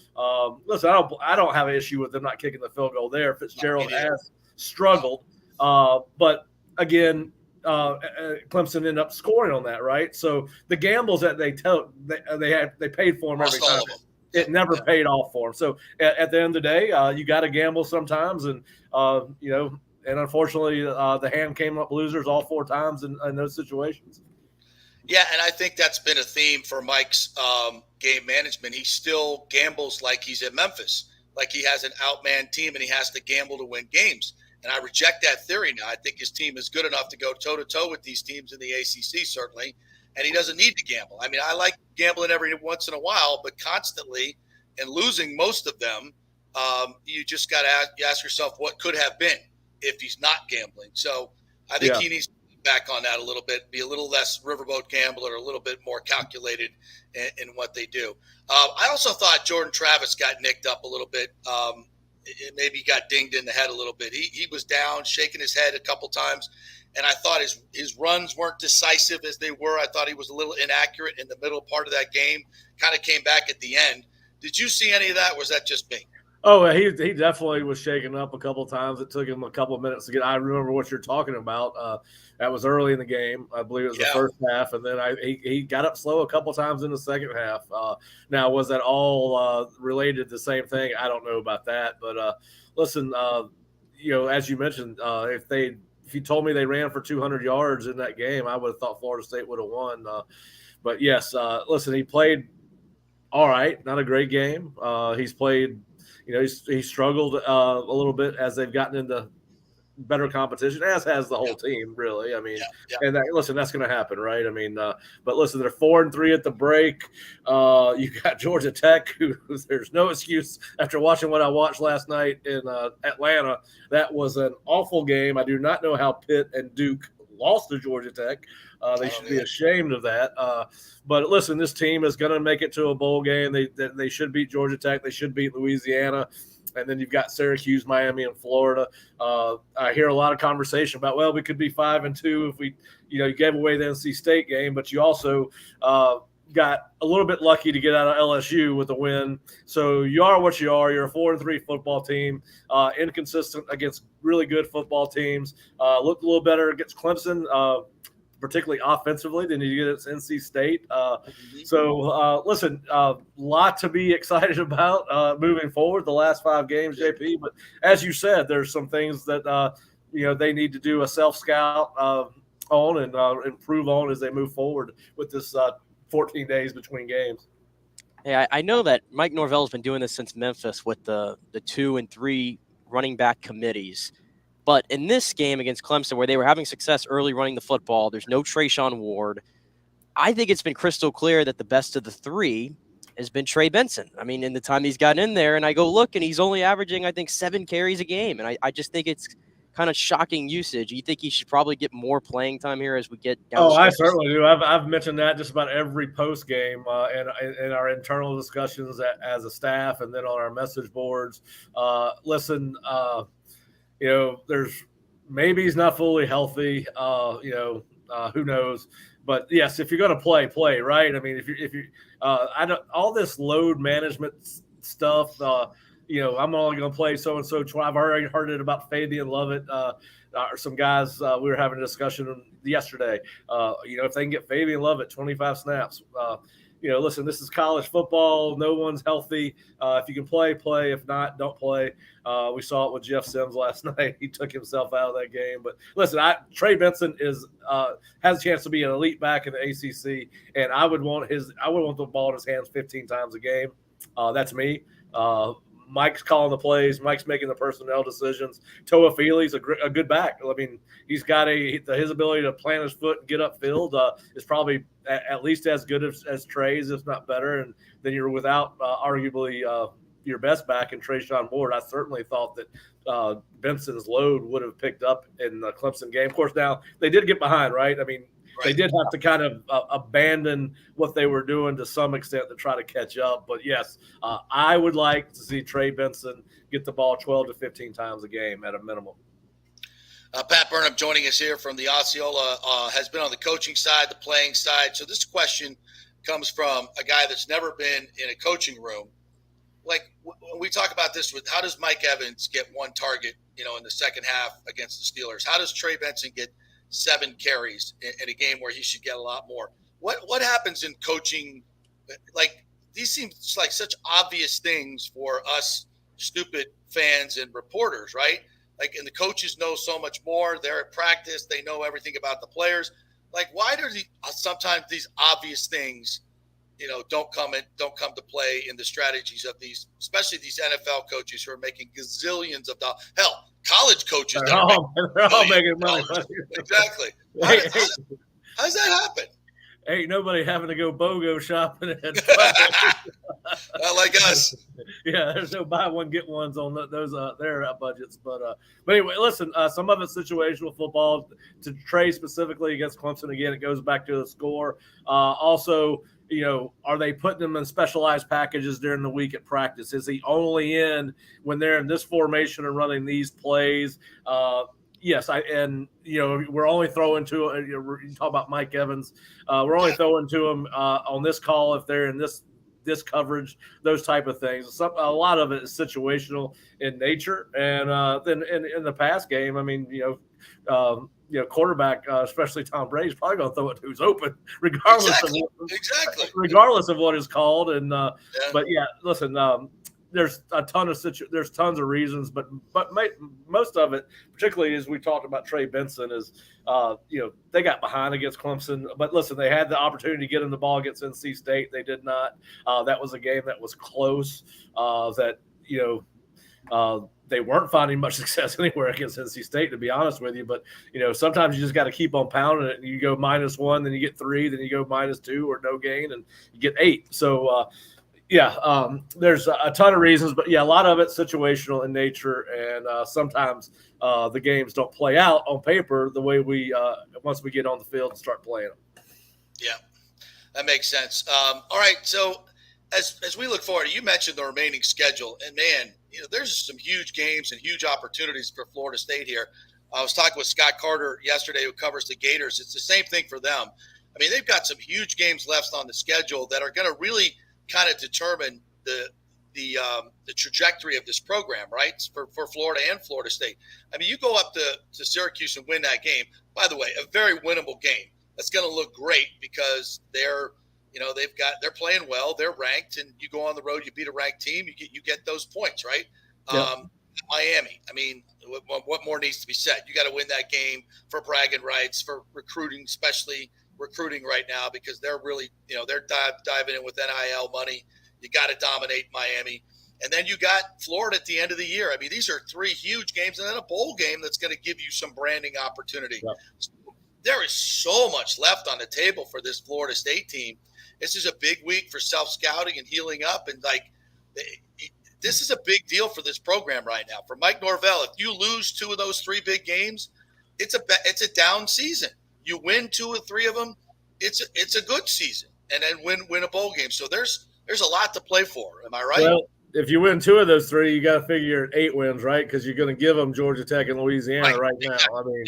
Listen, I don't have an issue with them not kicking the field goal there. Fitzgerald has struggled. But again, Clemson ended up scoring on that, right? So the gambles that they paid for them every time. It never paid off for them. So at the end of the day, you got to gamble sometimes, and and unfortunately, the hand came up losers all 4 times in those situations. Yeah, and I think that's been a theme for Mike's game management. He still gambles like he's at Memphis, like he has an outmanned team, and he has to gamble to win games. And I reject that theory now. I think his team is good enough to go toe-to-toe with these teams in the ACC, certainly, and he doesn't need to gamble. I mean, I like gambling every once in a while, but constantly and losing most of them, you just got to ask yourself what could have been if he's not gambling. So I think he needs to get back on that a little bit, be a little less riverboat gambler, a little bit more calculated in what they do. I also thought Jordan Travis got nicked up a little bit. Maybe he got dinged in the head a little bit. He was down, shaking his head a couple times, and I thought his runs weren't decisive as they were. I thought he was a little inaccurate in the middle part of that game, kind of came back at the end. Did you see any of that, or was that just me? Oh, he definitely was shaken up a couple of times. It took him a couple of minutes to get. I remember what you're talking about. That was early in the game. I believe it was the first half, and then he got up slow a couple of times in the second half. Now, was that all related to the same thing? I don't know about that, but listen, as you mentioned, if you told me they ran for 200 yards in that game, I would have thought Florida State would have won. But yes, listen, he played all right, not a great game. He's played. He struggled a little bit as they've gotten into better competition, as has the whole team, really. I mean, and listen, that's going to happen, right? I mean, but listen, they're 4-3 at the break. You got Georgia Tech, who there's no excuse after watching what I watched last night in Atlanta. That was an awful game. I do not know how Pitt and Duke lost to Georgia Tech. They should be ashamed of that. But listen, this team is going to make it to a bowl game. They should beat Georgia Tech. They should beat Louisiana. And then you've got Syracuse, Miami, and Florida. I hear a lot of conversation about, well, we could be 5-2 if you gave away the NC State game, but you also got a little bit lucky to get out of LSU with a win. So you are what you are. You're a 4-3 football team, inconsistent against really good football teams. Looked a little better against Clemson. particularly offensively, than you get at NC State. So listen, lot to be excited about moving forward. The last 5 games, JP. But as you said, there's some things that they need to do a self scout on and improve on as they move forward with this 14 days between games. Hey, I know that Mike Norvell's been doing this since Memphis with the 2 and 3 running back committees. But in this game against Clemson, where they were having success early running the football, there's no Trayshawn Ward. I think it's been crystal clear that the best of the 3 has been Trey Benson. I mean, in the time he's gotten in there, and I go look, and he's only averaging, I think, 7 carries a game. And I just think it's kind of shocking usage. You think he should probably get more playing time here as we get down? Oh, I certainly do. I've mentioned that just about every post game in our internal discussions as a staff, and then on our message boards. Listen, there's maybe he's not fully healthy. Who knows? But yes, if you're going to play, right? I mean, if you I don't all this load management stuff. I'm only going to play so-and-so. I've already heard it about Fabian Lovett. Some guys, we were having a discussion yesterday. If they can get Fabian Lovett 25 snaps, listen, this is college football. No one's healthy. If you can play. If not, don't play. We saw it with Jeff Sims last night. He took himself out of that game. But listen, Trey Benson has a chance to be an elite back in the ACC, and I would want the ball in his hands 15 times a game. That's me. Mike's calling the plays. Mike's making the personnel decisions. Toa Feely's a good back. I mean, he's got his ability to plant his foot and get upfield is probably at least as good as Trey's, if not better. And then you're without arguably your best back in Trayshawn Ward. I certainly thought that Benson's load would have picked up in the Clemson game. Of course, now they did get behind, right? I mean, they did have to kind of abandon what they were doing to some extent to try to catch up. But, yes, I would like to see Trey Benson get the ball 12 to 15 times a game at a minimum. Pat Burnham joining us here from the Osceola has been on the coaching side, the playing side. So this question comes from a guy that's never been in a coaching room. Like, when we talk about this, with how does Mike Evans get 1 target, in the second half against the Steelers? How does Trey Benson get 7 carries in a game where he should get a lot more? What happens in coaching? Like, these seem like such obvious things for us stupid fans and reporters, right? Like, and the coaches know so much more. They're at practice. They know everything about the players. Like, why do sometimes these obvious things, don't come to play in the strategies of these, especially these NFL coaches who are making gazillions of dollars. Hell, college coaches. They're all making money. Exactly. How does that happen? Ain't nobody having to go BOGO shopping. Not like us. Yeah, there's no buy one get ones on those their budgets. But anyway, listen. Some of it's situational football. To Trey specifically against Clemson, again, it goes back to the score. Also, are they putting them in specialized packages during the week at practice? Is he only in when they're in this formation and running these plays? Yes, we're only throwing to you talk about Mike Evans. We're only throwing to him on this call if they're in this coverage, those type of things. A lot of it is situational in nature, and then in the pass game, I mean, quarterback, especially Tom Brady, is probably going to throw it to who's open, regardless of what is called. And but yeah, listen. There's a ton of there's tons of reasons, but most of it, particularly as we talked about Trey Benson, is they got behind against Clemson. But listen, they had the opportunity to get in the ball against NC State. They did not. That was a game that was close. They weren't finding much success anywhere against NC State, to be honest with you. But, sometimes you just got to keep on pounding it. You go -1, then you get 3, then you go -2 or no gain, and you get 8. So, there's a ton of reasons, but a lot of it's situational in nature, and sometimes the games don't play out on paper the way we once we get on the field and start playing them. Yeah, that makes sense. All right, so as we look forward, you mentioned the remaining schedule, and man, there's some huge games and huge opportunities for Florida State here. I was talking with Scott Carter yesterday, who covers the Gators. It's the same thing for them. I mean, they've got some huge games left on the schedule that are going to really kind of determine the trajectory of this program, right? For Florida and Florida State. I mean, you go up to Syracuse and win that game. By the way, a very winnable game. that's going to look great because they're playing well, they're ranked, and you go on the road, you beat a ranked team, you get those points, right? Yep. Miami, I mean, what more needs to be said? You got to win that game for bragging rights, for recruiting, especially recruiting right now, because they're really, they're diving in with NIL money. You got to dominate Miami. And then you got Florida at the end of the year. I mean, these are 3 huge games and then a bowl game that's going to give you some branding opportunity. Yep. So there is so much left on the table for this Florida State team. This is a big week for self-scouting and healing up. And, this is a big deal for this program right now. For Mike Norvell, if you lose 2 of those 3 big games, it's a down season. You win 2 or 3 of them, it's a good season. And then win a bowl game. So there's a lot to play for. Am I right? Well, if you win 2 of those 3, you got to figure you're at 8 wins, right? Because you're going to give them Georgia Tech and Louisiana right now. I mean,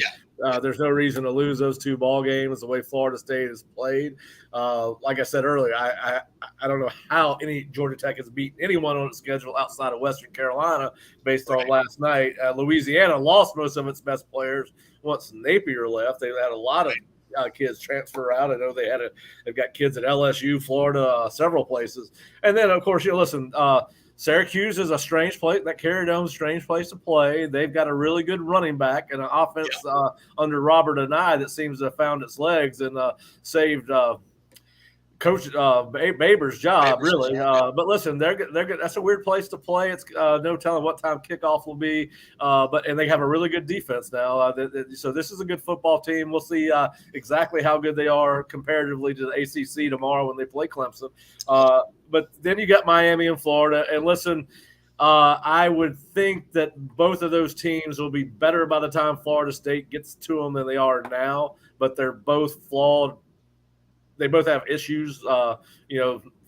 there's no reason to lose those 2 ball games the way Florida State has played. Like I said earlier, I don't know how any Georgia Tech has beaten anyone on its schedule outside of Western Carolina based on last night. Louisiana lost most of its best players once Napier left. They had a lot of kids transfer out. I know they've got kids at LSU, Florida, several places. And then, of course, Syracuse is a strange place. That Carrier Dome's a strange place to play. They've got a really good running back and an offense under Robert Anai that seems to have found its legs and saved Coach Baber's job, really. But listen, they're good. That's a weird place to play. It's no telling what time kickoff will be. And they have a really good defense now. So this is a good football team. We'll see exactly how good they are comparatively to the ACC tomorrow when they play Clemson. But then you got Miami and Florida. And listen, I would think that both of those teams will be better by the time Florida State gets to them than they are now. But they're both flawed. They both have issues.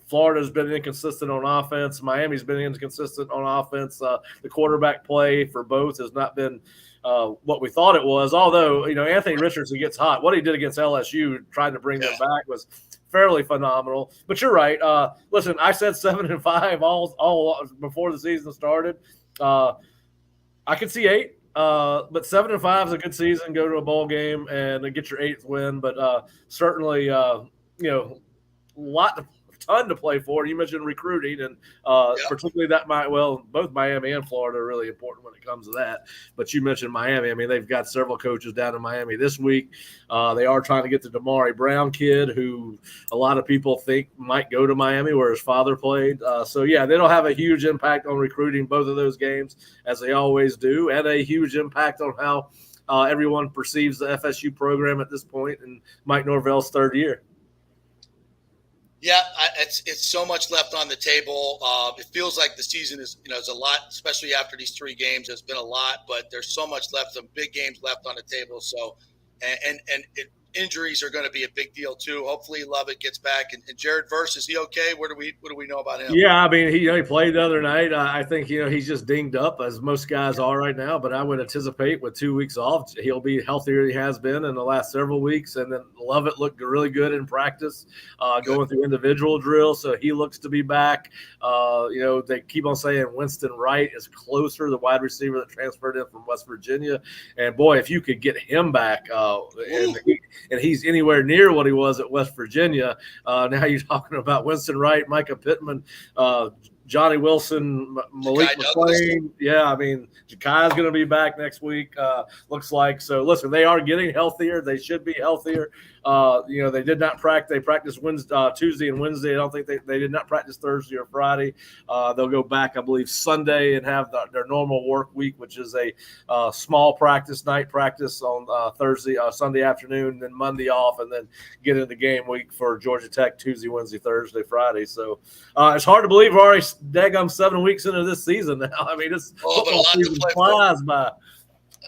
Florida's been inconsistent on offense. Miami's been inconsistent on offense. The quarterback play for both has not been what we thought it was. Although, Anthony Richardson gets hot. What he did against LSU, trying to bring them back, was fairly phenomenal. But you're right. Listen, I said 7-5 all before the season started. I could see 8. But 7-5 is a good season. Go to a bowl game and get your 8th win. But certainly, ton to play for. You mentioned recruiting, and particularly both Miami and Florida are really important when it comes to that. But you mentioned Miami. I mean, they've got several coaches down in Miami this week. They are trying to get the Damari Brown kid, who a lot of people think might go to Miami, where his father played. They'll have a huge impact on recruiting both of those games, as they always do, and a huge impact on how everyone perceives the FSU program at this point in Mike Norvell's 3rd year. Yeah, it's so much left on the table. It feels like the season is a lot, especially after these 3 games. There's been a lot, but there's so much left. Some big games left on the table. So, injuries are going to be a big deal too. Hopefully, Lovett gets back. And Jared Verse, is he okay? What do we know about him? Yeah, I mean, he played the other night. I think he's just dinged up, as most guys are right now. But I would anticipate with 2 weeks off, he'll be healthier than he has been in the last several weeks. And then Lovett looked really good in practice, going through individual drills. So he looks to be back. They keep on saying Winston Wright is closer, the wide receiver that transferred in from West Virginia. And boy, if you could get him back, and he's anywhere near what he was at West Virginia. Now you're talking about Winston Wright, Micah Pittman, Johnny Wilson, Malik McClain. Yeah, I mean, Jakai's going to be back next week, looks like. So, listen, they are getting healthier. They should be healthier. They did not practice. They practiced Tuesday and Wednesday. I don't think they did not practice Thursday or Friday. They'll go back, I believe, Sunday and have their normal work week, which is a small practice, night practice on Sunday afternoon, then Monday off, and then get into game week for Georgia Tech Tuesday, Wednesday, Thursday, Friday. So it's hard to believe we're already daggum 7 weeks into this season now. I mean, this football season flies by.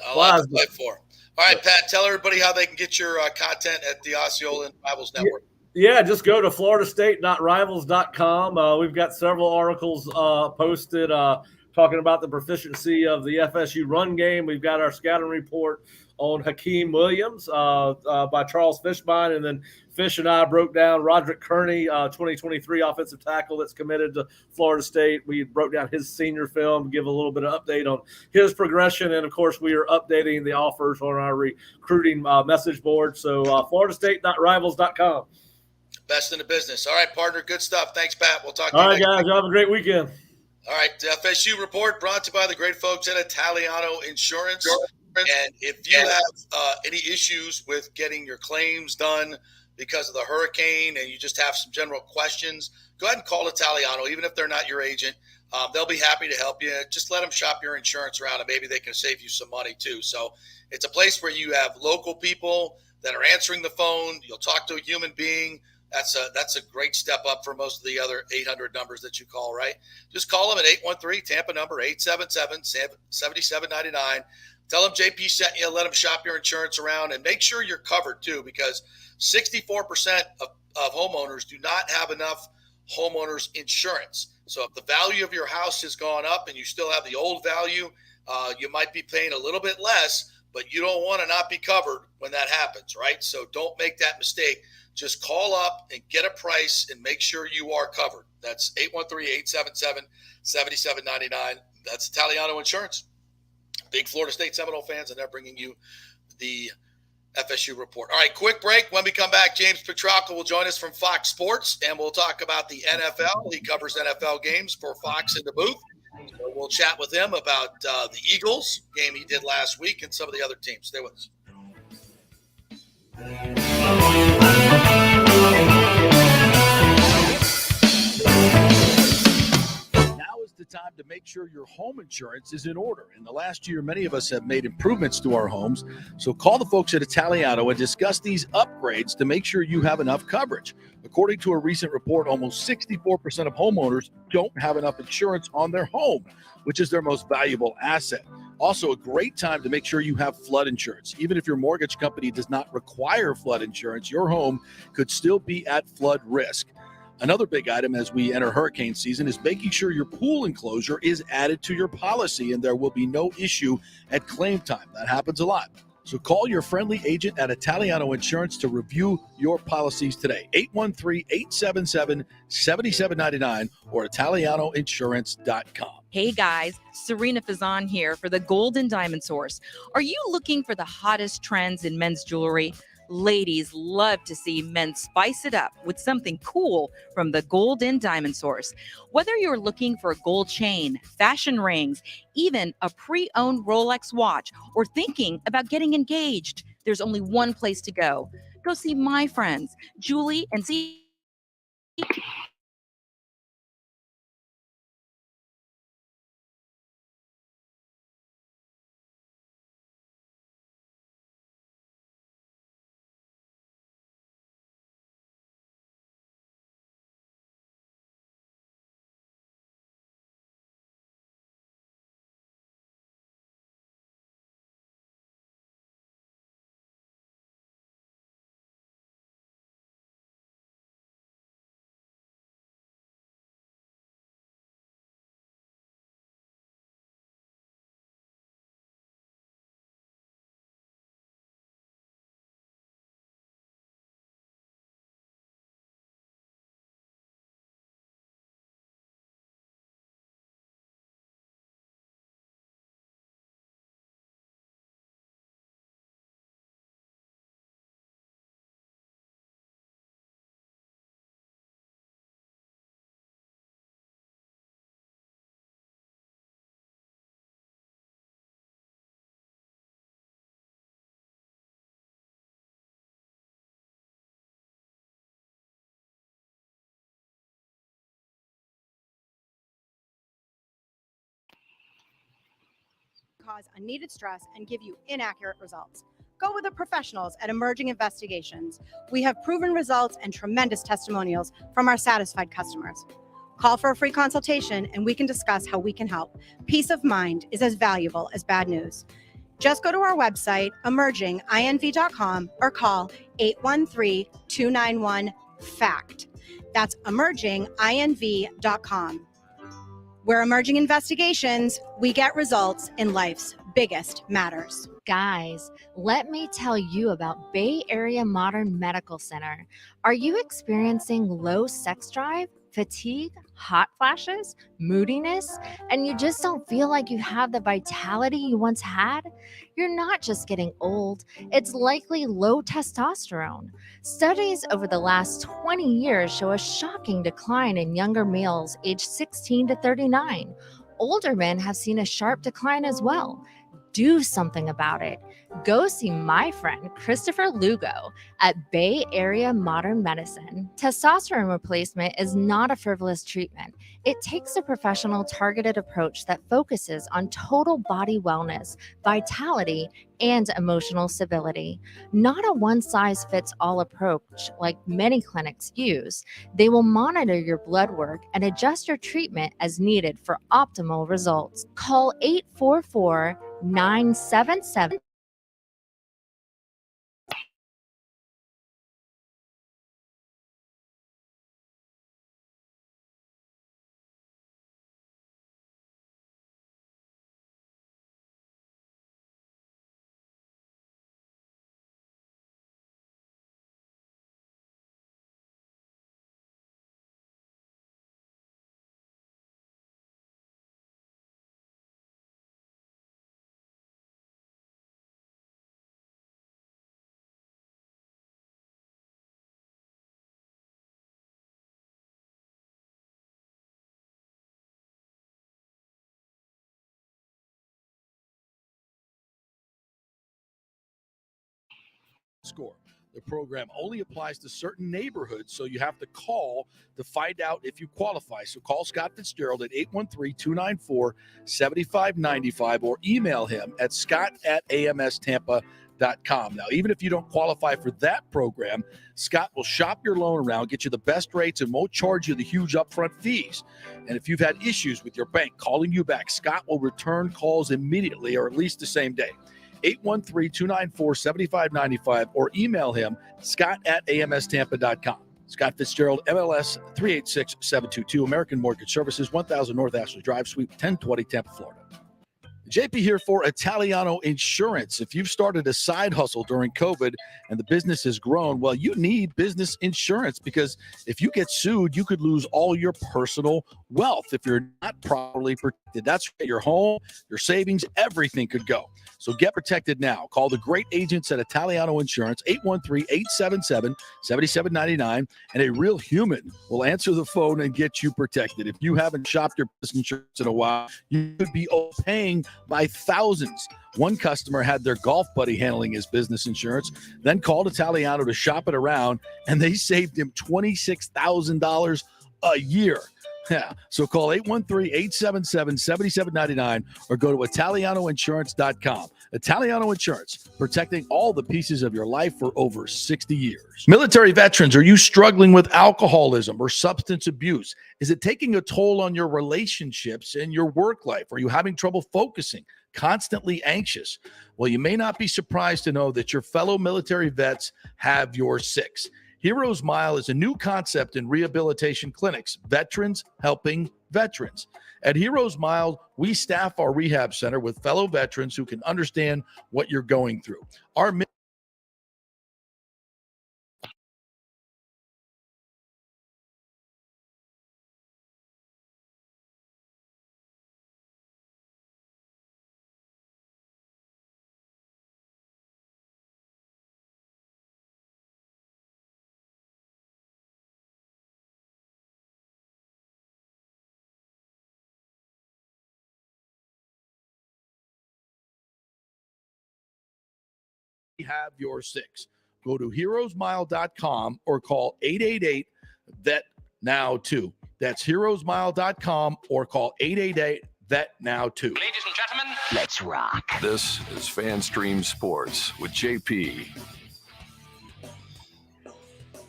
A lot to play for. All right, Pat, tell everybody how they can get your content at the Osceola and Rivals Network. Yeah, just go to floridastate.rivals.com. We've got several articles posted talking about the proficiency of the FSU run game. We've got our scouting report on Hakeem Williams by Charles Fishbein, and then Fish and I broke down Roderick Kearney, 2023 offensive tackle that's committed to Florida State. We broke down his senior film, give a little bit of update on his progression, and of course we are updating the offers on our recruiting message board. So FloridaState.rivals.com. Best in the business. All right, partner. Good stuff. Thanks, Pat. We'll talk to All you right, next guys. week. Y'all have a great weekend. All right, FSU Report brought to you by the great folks at Italiano Insurance. And if you have any issues with getting your claims done because of the hurricane and you just have some general questions, go ahead and call Italiano, even if they're not your agent. They'll be happy to help you. Just let them shop your insurance around, and maybe they can save you some money too. So it's a place where you have local people that are answering the phone. You'll talk to a human being. That's a great step up for most of the other 800 numbers that you call, right? Just call them at 813 Tampa number 877-7799. Tell them JP sent you. Let them shop your insurance around, and make sure you're covered too, because 64% of homeowners do not have enough homeowners insurance. So if the value of your house has gone up and you still have the old value, you might be paying a little bit less, but you don't want to not be covered when that happens, right? So don't make that mistake. Just call up and get a price and make sure you are covered. That's 813-877-7799. That's Italiano Insurance. Big Florida State Seminole fans, and they're bringing you the FSU Report. All right, quick break. When we come back, James Petrarca will join us from Fox Sports, and we'll talk about the NFL. He covers NFL games for Fox in the booth. So we'll chat with him about the Eagles game he did last week and some of the other teams. Stay with us. Now is the time to make sure your home insurance is in order. In the last year, many of us have made improvements to our homes. So call the folks at Italiano and discuss these upgrades to make sure you have enough coverage. According to a recent report, almost 64% of homeowners don't have enough insurance on their home, which is their most valuable asset. Also, a great time to make sure you have flood insurance. Even if your mortgage company does not require flood insurance, your home could still be at flood risk. Another big item as we enter hurricane season is making sure your pool enclosure is added to your policy and there will be no issue at claim time. That happens a lot. So call your friendly agent at Italiano Insurance to review your policies today. 813-877-7799 or ItalianoInsurance.com. Hey guys, Serena Fazan here for the Gold and Diamond Source. Are you looking for the hottest trends in men's jewelry? Ladies love to see men spice it up with something cool from the Gold and Diamond Source. Whether you're looking for a gold chain, fashion rings, even a pre-owned Rolex watch, or thinking about getting engaged, there's only one place to go. Go see my friends, Julie and Z. Cause unneeded stress and give you inaccurate results. Go with the professionals at Emerging Investigations. We have proven results and tremendous testimonials from our satisfied customers. Call for a free consultation and we can discuss how we can help. Peace of mind is as valuable as bad news. Just go to our website, emerginginv.com, or call 813-291-FACT. That's emerginginv.com. We're Emerging Investigations. We get results in life's biggest matters. Guys, let me tell you about Bay Area Modern Medical Center. Are you experiencing low sex drive, fatigue, hot flashes, moodiness, and you just don't feel like you have the vitality you once had? You're not just getting old, it's likely low testosterone. Studies over the last 20 years show a shocking decline in younger males aged 16 to 39. Older men have seen a sharp decline as well. Do something about it. Go see my friend Christopher Lugo at Bay Area Modern Medicine. Testosterone replacement is not a frivolous treatment. It takes a professional, targeted approach that focuses on total body wellness, vitality, and emotional stability. Not a one-size-fits-all approach like many clinics use. They will monitor your blood work and adjust your treatment as needed for optimal results. Call 844-977. Score. The program only applies to certain neighborhoods, so you have to call to find out if you qualify. So call Scott Fitzgerald at 813-294-7595 or email him at scott@amstampa.com. Now, even if you don't qualify for that program, Scott will shop your loan around, get you the best rates, and won't charge you the huge upfront fees. And if you've had issues with your bank calling you back, Scott will return calls immediately or at least the same day. 813-294-7595 or email him, scott@amstampa.com. Scott Fitzgerald, MLS 386722, American Mortgage Services, 1000 North Ashley Drive, Suite 1020, Tampa, Florida. JP here for Italiano Insurance. If you've started a side hustle during COVID and the business has grown, well, you need business insurance because if you get sued, you could lose all your personal wealth if you're not properly protected. That's right, your home, your savings, everything could go. So get protected now. Call the great agents at Italiano Insurance, 813-877-7799, and a real human will answer the phone and get you protected. If you haven't shopped your business insurance in a while, you could be paying by thousands. One customer had their golf buddy handling his business insurance, then called Italiano to shop it around, and they saved him $26,000 a year. Yeah. So call 813-877-7799 or go to ItalianoInsurance.com. Italiano Insurance, protecting all the pieces of your life for over 60 years. Military veterans, are you struggling with alcoholism or substance abuse? Is it taking a toll on your relationships and your work life? Are you having trouble focusing, constantly anxious? Well, you may not be surprised to know that your fellow military vets have your six. Heroes Mile is a new concept in rehabilitation clinics, veterans helping veterans. At Heroes Mile, we staff our rehab center with fellow veterans who can understand what you're going through. Our have your six. Go to heroesmile.com or call 888-VET-NOW-2. That's heroesmile.com or call 888-VET-NOW-2. Ladies and gentlemen, let's rock. This is FanStream Sports with JP.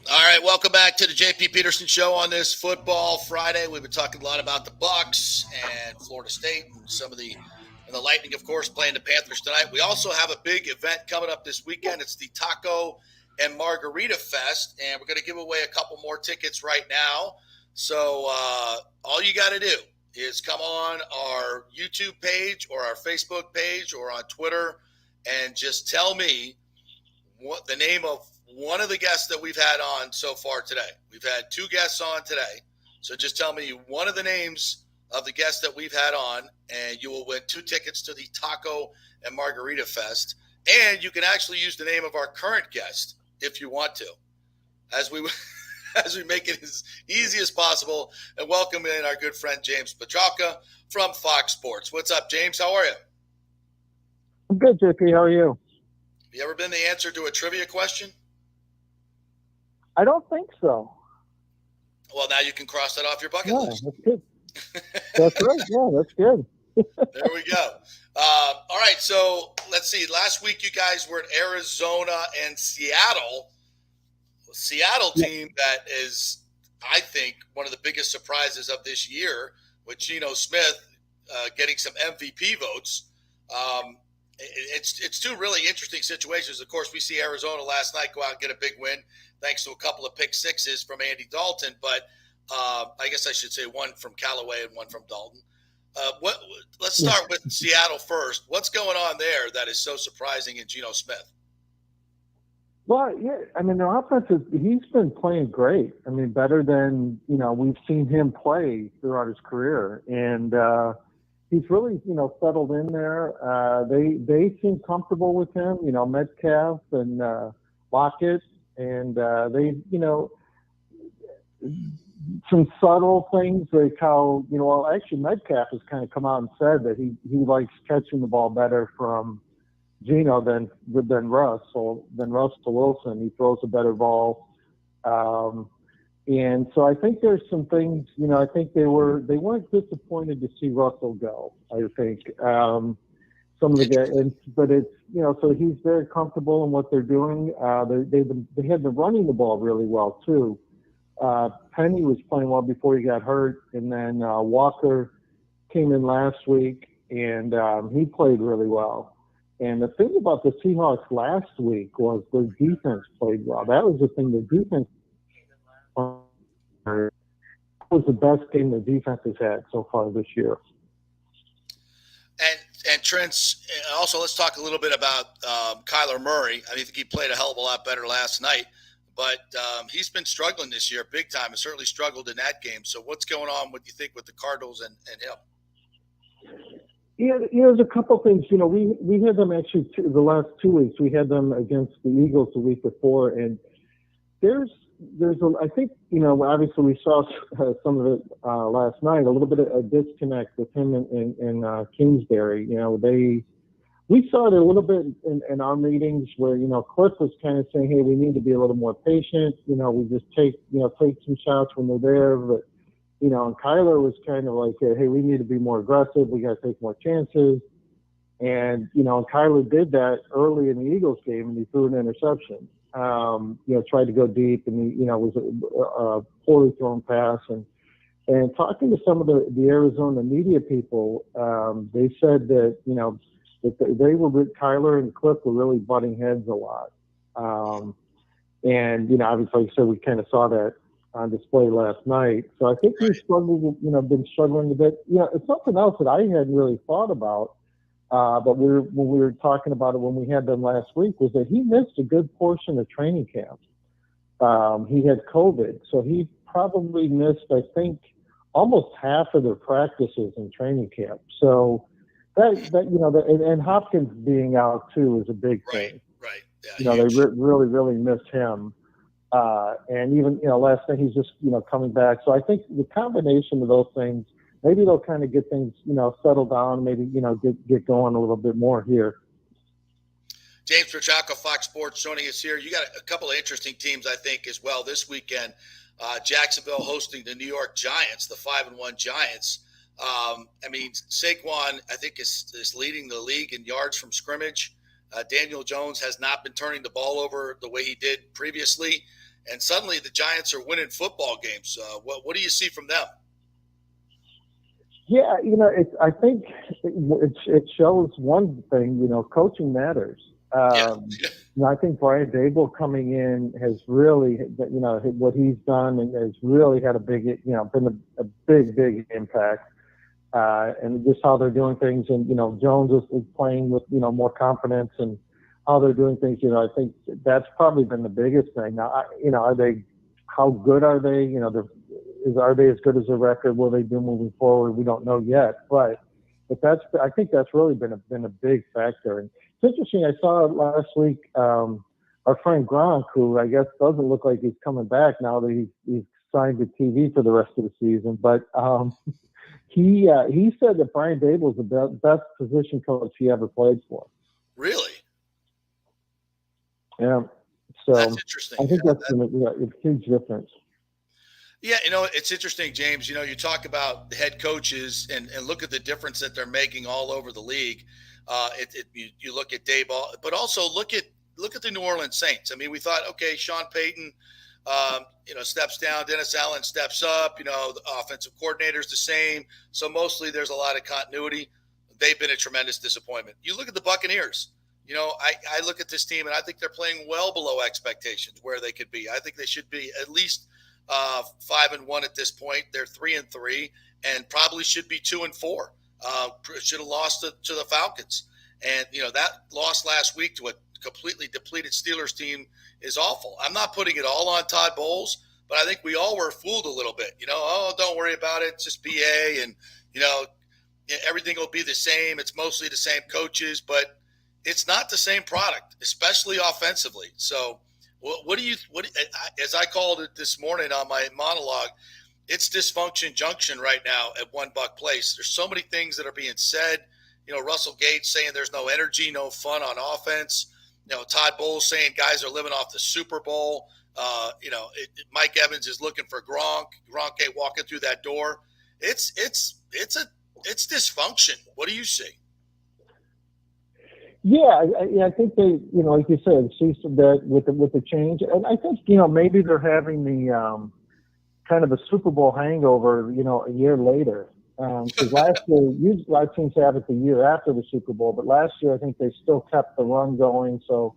All right, welcome back to the JP Peterson Show on this Football Friday. We've been talking a lot about the Bucs and Florida State and some of the Lightning, of course, playing the Panthers tonight. We also have a big event coming up this weekend. It's the Taco and Margarita Fest, and we're going to give away a couple more tickets right now. So all you got to do is come on our YouTube page or our Facebook page or on Twitter and just tell me what the name of one of the guests that we've had on so far today. We've had 2 guests on today. So just tell me one of the names of the guests that we've had on, and you will win 2 tickets to the Taco and Margarita Fest. And you can actually use the name of our current guest if you want to, as we make it as easy as possible and welcome in our good friend James Petralka from Fox Sports. What's up, James? How are you? I'm good, JP. How are you? Have you ever been the answer to a trivia question? I don't think so. Well, now you can cross that off your bucket Yeah, list. that's good. That's right. Yeah, that's good. There we go. All right, so let's see. Last week you guys were at Arizona and Seattle. Seattle team that is, I think, one of the biggest surprises of this year with Geno Smith getting some MVP votes. It's 2 really interesting situations. Of course, we see Arizona last night go out and get a big win thanks to a couple of pick sixes from Andy Dalton. But I guess I should say one from Callaway and one from Dalton. Let's start with Seattle first. What's going on there that is so surprising in Geno Smith? Well, yeah, I mean, the offense he's been playing great. I mean, better than, we've seen him play throughout his career. And he's really, settled in there. They seem comfortable with him, Metcalf and Lockett. And they, some subtle things like how, actually Metcalf has kind of come out and said that he likes catching the ball better from Geno than Russell Wilson. He throws a better ball. And so I think there's some things, I think they weren't disappointed to see Russell go, I think. Some of the guys, but it's, so he's very comfortable in what they're doing. They had been running the ball really well too. Penny was playing well before he got hurt, and then Walker came in last week, and he played really well. And the thing about the Seahawks last week was their defense played well. That was the thing. The defense was the best game the defense has had so far this year. And Trent's also, let's talk a little bit about Kyler Murray. I think he played a hell of a lot better last night, but he's been struggling this year big time and certainly struggled in that game. So what's going on, what do you think, with the Cardinals and him? Yeah, there's a couple things. We had them actually the last 2 weeks. We had them against the Eagles the week before, and there's I think, obviously we saw some of it last night, a little bit of a disconnect with him and Kingsbury. We saw it a little bit in our meetings where, Cliff was kind of saying, hey, we need to be a little more patient. We just take some shots when they're there. But, and Kyler was kind of like, hey, we need to be more aggressive. We got to take more chances. And, and Kyler did that early in the Eagles game, and he threw an interception. Tried to go deep, and he, was a poorly thrown pass. And talking to some of the Arizona media people, they said that, that they were with Kyler and Cliff were really butting heads a lot. And, obviously, like I said, we kind of saw that on display last night. So I think he's struggled, been struggling a bit. It's something else that I hadn't really thought about. But when we were talking about it when we had them last week, was that he missed a good portion of training camp. He had COVID, so he probably missed, I think, almost half of their practices in training camp. So and Hopkins being out too is a big thing. Right. Yeah, they really missed him. And even last night he's just coming back. So I think the combination of those things. Maybe they'll kind of get things, settled down, maybe, get going a little bit more here. James Petralka, Fox Sports, joining us here. You got a couple of interesting teams, I think, as well this weekend. Jacksonville hosting the New York Giants, the 5-1 Giants. Saquon, I think, is leading the league in yards from scrimmage. Daniel Jones has not been turning the ball over the way he did previously. And suddenly the Giants are winning football games. What do you see from them? Yeah, I think it shows one thing, coaching matters. I think Brian Dable coming in has really, what he's done and has really had a big, been a big impact. and just how they're doing things. And, Jones is playing with, more confidence and how they're doing things. I think that's probably been the biggest thing. Now, how good are they? Are they as good as their record? Will they do moving forward? We don't know yet, but I think that's really been a big factor. And it's interesting. I saw last week, our friend Gronk, who I guess doesn't look like he's coming back now that he's signed to TV for the rest of the season, but, he said that Brian Dable is the best position coach he ever played for. Really? Yeah. So that's interesting. I think that's been a huge difference. Yeah, it's interesting, James. You talk about the head coaches and look at the difference that they're making all over the league. You look at Daboll, but also look at the New Orleans Saints. I mean, we thought, okay, Sean Payton, steps down, Dennis Allen steps up. The offensive coordinator's the same, so mostly there's a lot of continuity. They've been a tremendous disappointment. You look at the Buccaneers. I look at this team and I think they're playing well below expectations where they could be. I think they should be at least 5-1 at this point. They're 3-3 and probably should be 2-4. Should have lost to the Falcons. And, that loss last week to a completely depleted Steelers team is awful. I'm not putting it all on Todd Bowles, but I think we all were fooled a little bit. Don't worry about it. It's just BA and, everything will be the same. It's mostly the same coaches, but it's not the same product, especially offensively. So what as I called it this morning on my monologue, it's dysfunction junction right now at One Buck Place. There's so many things that are being said. Russell Gage saying there's no energy, no fun on offense. Todd Bowles saying guys are living off the Super Bowl. Mike Evans is looking for Gronk. Gronk ain't walking through that door. It's dysfunction. What do you see? Yeah, I think they, like you said, see that with the change, and I think maybe they're having the kind of a Super Bowl hangover, a year later. Because last year, usually a lot of teams have it the year after the Super Bowl, but last year I think they still kept the run going. So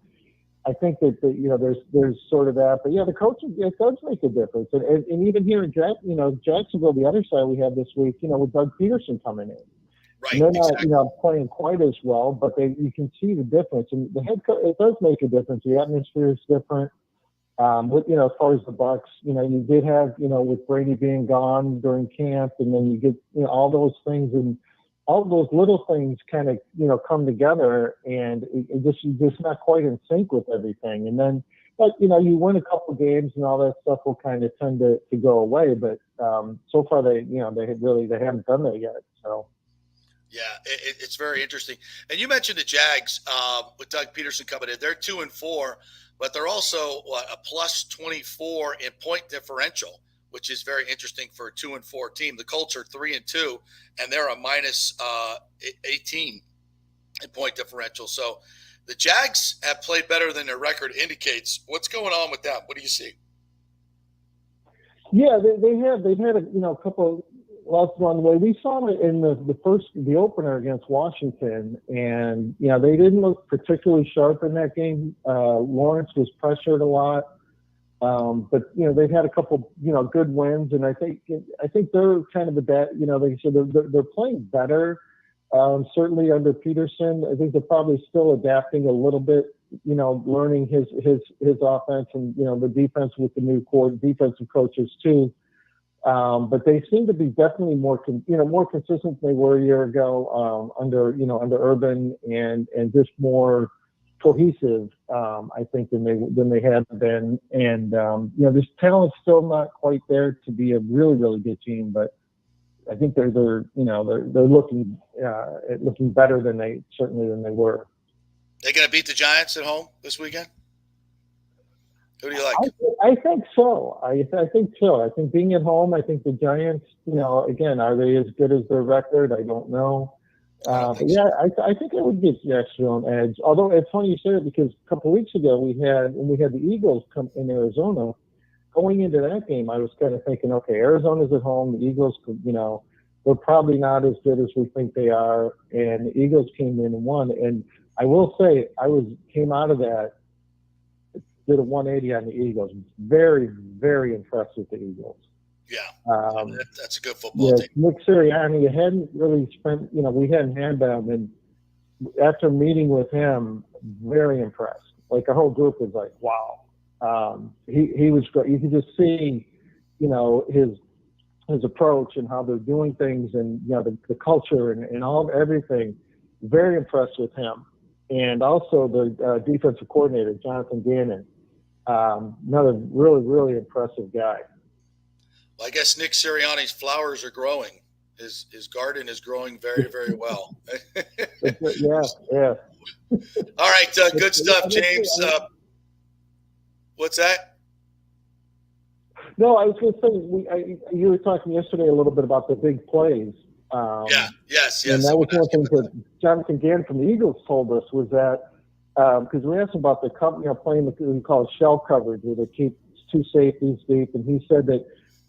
I think that there's sort of that, but the coaching it does make a difference, and even here in Jacksonville, the other side we have this week, with Doug Peterson coming in. Right, and they're not, playing quite as well, but you can see the difference. And the head coach, it does make a difference. The atmosphere is different. As far as the Bucs, you did have, with Brady being gone during camp, and then you get, all those things and all those little things kind of, come together, and you're just not quite in sync with everything. And then, but you win a couple games and all that stuff will kind of tend to go away. But so far they haven't done that yet. So. Yeah, it's very interesting. And you mentioned the Jags with Doug Peterson coming in. They're 2-4, but they're also a plus 24 in point differential, which is very interesting for a 2-4 team. The Colts are 3-2, and they're a minus 18 in point differential. So the Jags have played better than their record indicates. What's going on with them? What do you see? Yeah, they have. They've had a couple losses along the way. We saw it in the opener against Washington, and they didn't look particularly sharp in that game. Lawrence was pressured a lot, but they've had a couple good wins, and I think they're kind of the best. They said they're playing better. Certainly under Peterson, I think they're probably still adapting a little bit. Learning his offense and the defense with the new defensive coaches too. But they seem to be definitely more consistent than they were a year ago under Urban and just more cohesive, I think, than they had been. And this talent's still not quite there to be a really, really good team, but I think they're looking better than they were. They're going to beat the Giants at home this weekend? Who do you like? I think so. I think so. I think being at home, I think the Giants, again, are they as good as their record? I don't know. I think it would give Jacksonville an edge. Although it's funny you say it because a couple of weeks ago when we had the Eagles come in Arizona, going into that game, I was kind of thinking, okay, Arizona's at home. The Eagles, they're probably not as good as we think they are. And the Eagles came in and won. And I will say, came out of that, did a 180 on the Eagles. Very, very impressed with the Eagles. Yeah, that's a good football team. Nick Sirianni hadn't really spent, we hadn't had them. And after meeting with him, very impressed. Like the whole group was like, wow. He was great. You could just see, his approach and how they're doing things and, the culture and everything. Very impressed with him. And also the defensive coordinator, Jonathan Gannon, another really, really impressive guy. Well, I guess Nick Sirianni's flowers are growing. His garden is growing very, very well. Yeah. All right, good stuff, James. What's that? No, I was going to say, you were talking yesterday a little bit about the big plays. Yes. And that was one thing that Jonathan Gannon from the Eagles told us was that, because we asked him about the company playing what we call shell coverage, where they keep two safeties deep, and he said that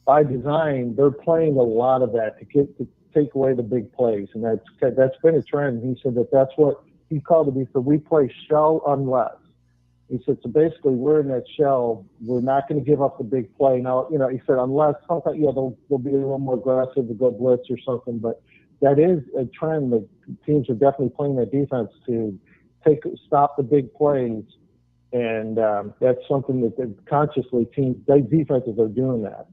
by design, they're playing a lot of that to take away the big plays, and that's been a trend. He said that's what he called it. He said, we play shell unless. He said, so basically we're in that shell. We're not going to give up the big play. Now, he said, unless sometimes, they'll be a little more aggressive to go blitz or something, but that is a trend that teams are definitely playing their defense to stop the big plays. And that's something that consciously defenses are doing that.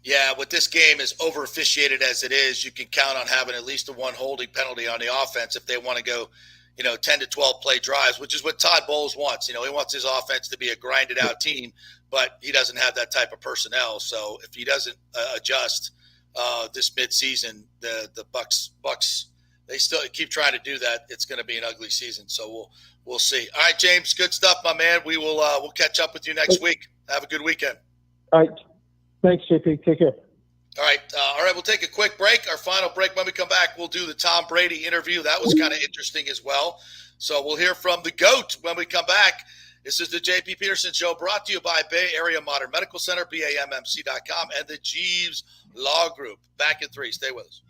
Yeah, with this game as over officiated as it is, you can count on having at least a one holding penalty on the offense if they want to go 10 to 12 play drives, which is what Todd Bowles wants. He wants his offense to be a grinded out team, but he doesn't have that type of personnel. So if he doesn't adjust this midseason, the Bucs, they still keep trying to do that. It's going to be an ugly season. So we'll see. All right, James, good stuff, my man. We will we'll catch up with you next week. Have a good weekend. All right. Thanks, JP. Take care. All right, we'll take a quick break. Our final break. When we come back, we'll do the Tom Brady interview. That was kind of interesting as well. So we'll hear from the GOAT when we come back. This is the JP Peterson Show, brought to you by Bay Area Modern Medical Center, BAMMC.com, and the Jeeves Law Group. Back in 3. Stay with us.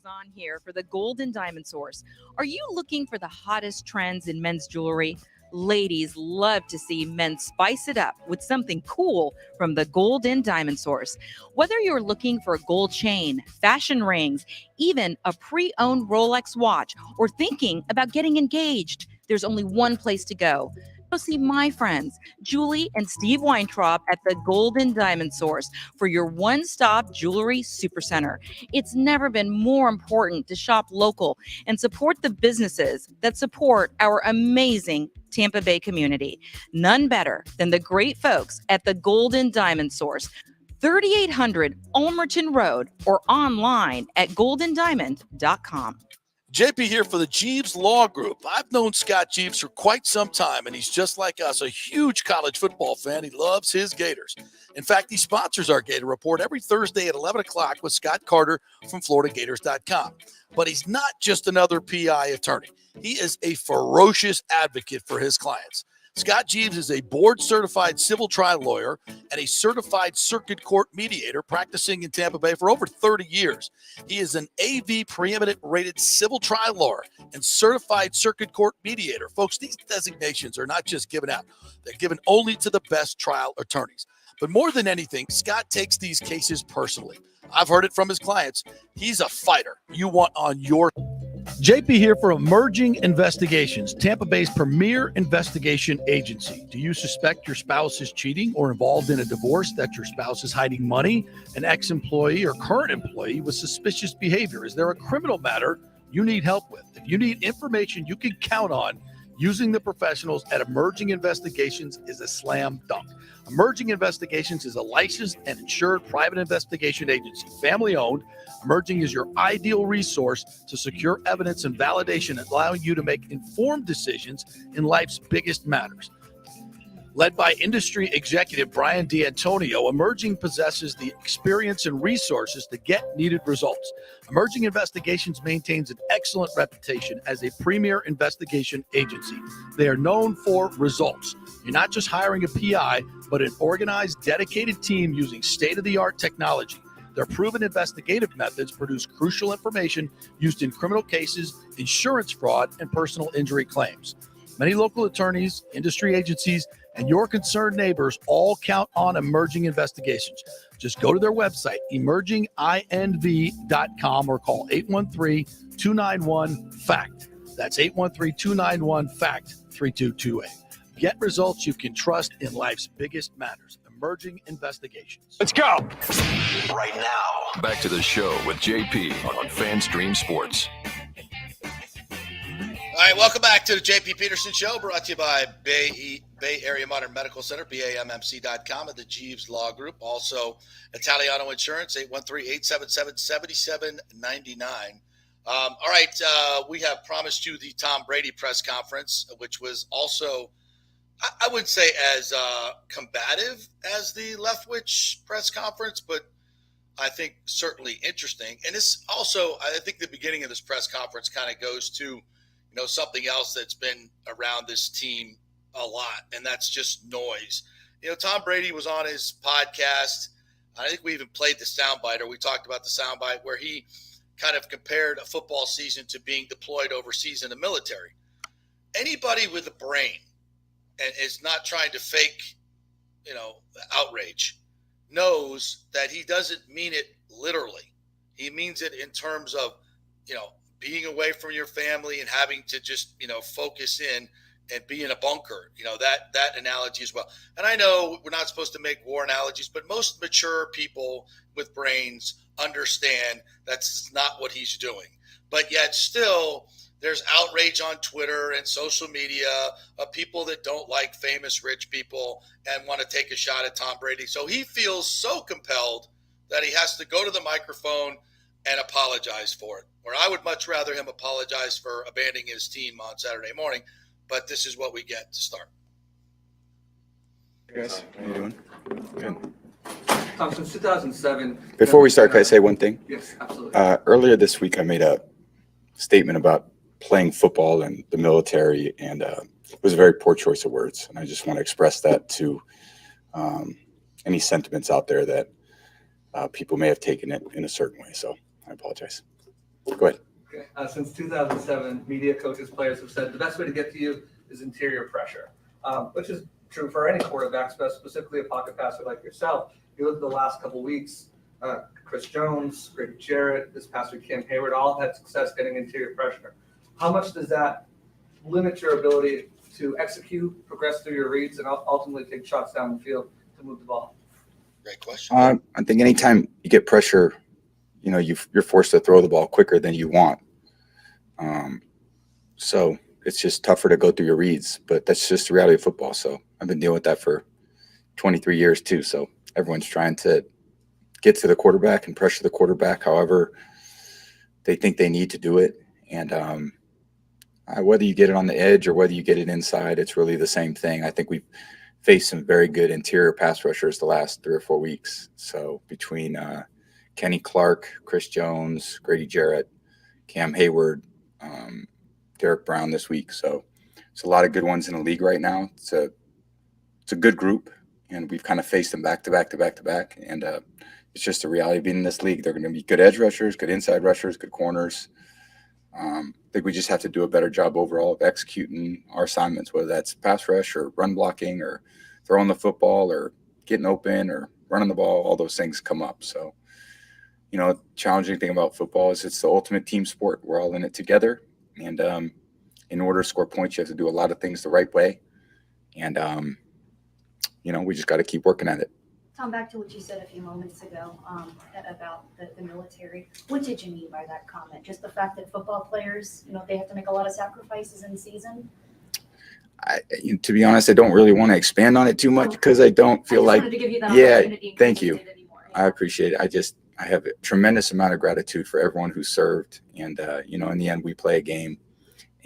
On here for the Gold and Diamond Source. Are you looking for the hottest trends in men's jewelry? Ladies love to see men spice it up with something cool from the Gold and Diamond Source. Whether you're looking for a gold chain, fashion rings, even a pre-owned Rolex watch, or thinking about getting engaged, there's only one place to go. Go see my friends, Julie and Steve Weintraub at the Gold and Diamond Source for your one-stop jewelry supercenter. It's never been more important to shop local and support the businesses that support our amazing Tampa Bay community. None better than the great folks at the Gold and Diamond Source, 3800 Ulmerton Road, or online at goldendiamond.com. JP here for the Jeeves Law Group. I've known Scott Jeeves for quite some time, and he's just like us, a huge college football fan. He loves his Gators. In fact, he sponsors our Gator Report every Thursday at 11 o'clock with Scott Carter from FloridaGators.com. But he's not just another PI attorney. He is a ferocious advocate for his clients. Scott Jeeves is a board-certified civil trial lawyer and a certified circuit court mediator practicing in Tampa Bay for over 30 years. He is an AV preeminent rated civil trial lawyer and certified circuit court mediator. Folks, these designations are not just given out. They're given only to the best trial attorneys. But more than anything, Scott takes these cases personally. I've heard it from his clients. He's a fighter you want on your JP here for Emerging Investigations, Tampa Bay's premier investigation agency. Do you suspect your spouse is cheating or involved in a divorce, that your spouse is hiding money, an ex-employee or current employee with suspicious behavior? Is there a criminal matter you need help with? If you need information you can count on, using the professionals at Emerging Investigations is a slam dunk. Emerging Investigations is a licensed and insured private investigation agency, family-owned. Emerging is your ideal resource to secure evidence and validation, allowing you to make informed decisions in life's biggest matters. Led by industry executive Brian D'Antonio, Emerging possesses the experience and resources to get needed results. Emerging Investigations maintains an excellent reputation as a premier investigation agency. They are known for results. You're not just hiring a PI, but an organized, dedicated team using state-of-the-art technology. Their proven investigative methods produce crucial information used in criminal cases, insurance fraud, and personal injury claims. Many local attorneys, industry agencies, and your concerned neighbors all count on Emerging Investigations. Just go to their website, emerginginv.com, or call 813-291-FACT. That's 813-291-FACT-3228. Get results you can trust in life's biggest matters. Emerging Investigations. Let's go. Right now. Back to the show with JP on FanStream Sports. All right, welcome back to the JP Peterson Show, brought to you by Bay Area Modern Medical Center, BAMMC.com, and the Jeeves Law Group. Also, Italiano Insurance, 813-877-7799. All right, we have promised you the Tom Brady press conference, which was also, I wouldn't say as combative as the Leftwich press conference, but I think certainly interesting. And this also, I think the beginning of this press conference kind of goes to, something else that's been around this team a lot, and that's just noise. Tom Brady was on his podcast. I think we even played the soundbite, or we talked about the soundbite, where he kind of compared a football season to being deployed overseas in the military. Anybody with a brain and is not trying to fake, outrage, knows that he doesn't mean it literally. He means it in terms of, being away from your family and having to just, focus in and be in a bunker, that analogy as well. And I know we're not supposed to make war analogies, but most mature people with brains understand that's not what he's doing. But yet still, there's outrage on Twitter and social media of people that don't like famous rich people and want to take a shot at Tom Brady. So he feels so compelled that he has to go to the microphone and apologize for it. Or I would much rather him apologize for abandoning his team on Saturday morning. But this is what we get to start. Hey guys, how you doing? Good. Tom, since 2007. Before we start, can I say one thing? Yes, absolutely. Earlier this week, I made a statement about playing football and the military, and it was a very poor choice of words. And I just want to express that to any sentiments out there that people may have taken it in a certain way. So I apologize. Go ahead. Okay. Since 2007, media, coaches, players have said the best way to get to you is interior pressure, which is true for any quarterback, but specifically a pocket passer like yourself. You look at the last couple of weeks, Chris Jones, Grady Jarrett, this past week, Cam Hayward, all had success getting interior pressure. How much does that limit your ability to execute, progress through your reads, and ultimately take shots down the field to move the ball? Great question. I think anytime you get pressure, you're forced to throw the ball quicker than you want. So it's just tougher to go through your reads, but that's just the reality of football. So I've been dealing with that for 23 years too. So everyone's trying to get to the quarterback and pressure the quarterback however they think they need to do it. And whether you get it on the edge or whether you get it inside, it's really the same thing. I think we've faced some very good interior pass rushers the last 3 or 4 weeks. So between Kenny Clark, Chris Jones, Grady Jarrett, Cam Hayward, Derek Brown this week. So it's a lot of good ones in the league right now. It's a good group, and we've kind of faced them back to back to back to back. And it's just the reality of being in this league. They're going to be good edge rushers, good inside rushers, good corners. I think we just have to do a better job overall of executing our assignments, whether that's pass rush or run blocking or throwing the football or getting open or running the ball. All those things come up. So, challenging thing about football is it's the ultimate team sport. We're all in it together. And in order to score points, you have to do a lot of things the right way. And, we just got to keep working at it. Tom, back to what you said a few moments ago about the military. What did you mean by that comment? Just the fact that football players, they have to make a lot of sacrifices in season? To be honest, I don't really want to expand on it too much because I don't feel like, thank you. I appreciate it. I have a tremendous amount of gratitude for everyone who served. And, in the end, we play a game,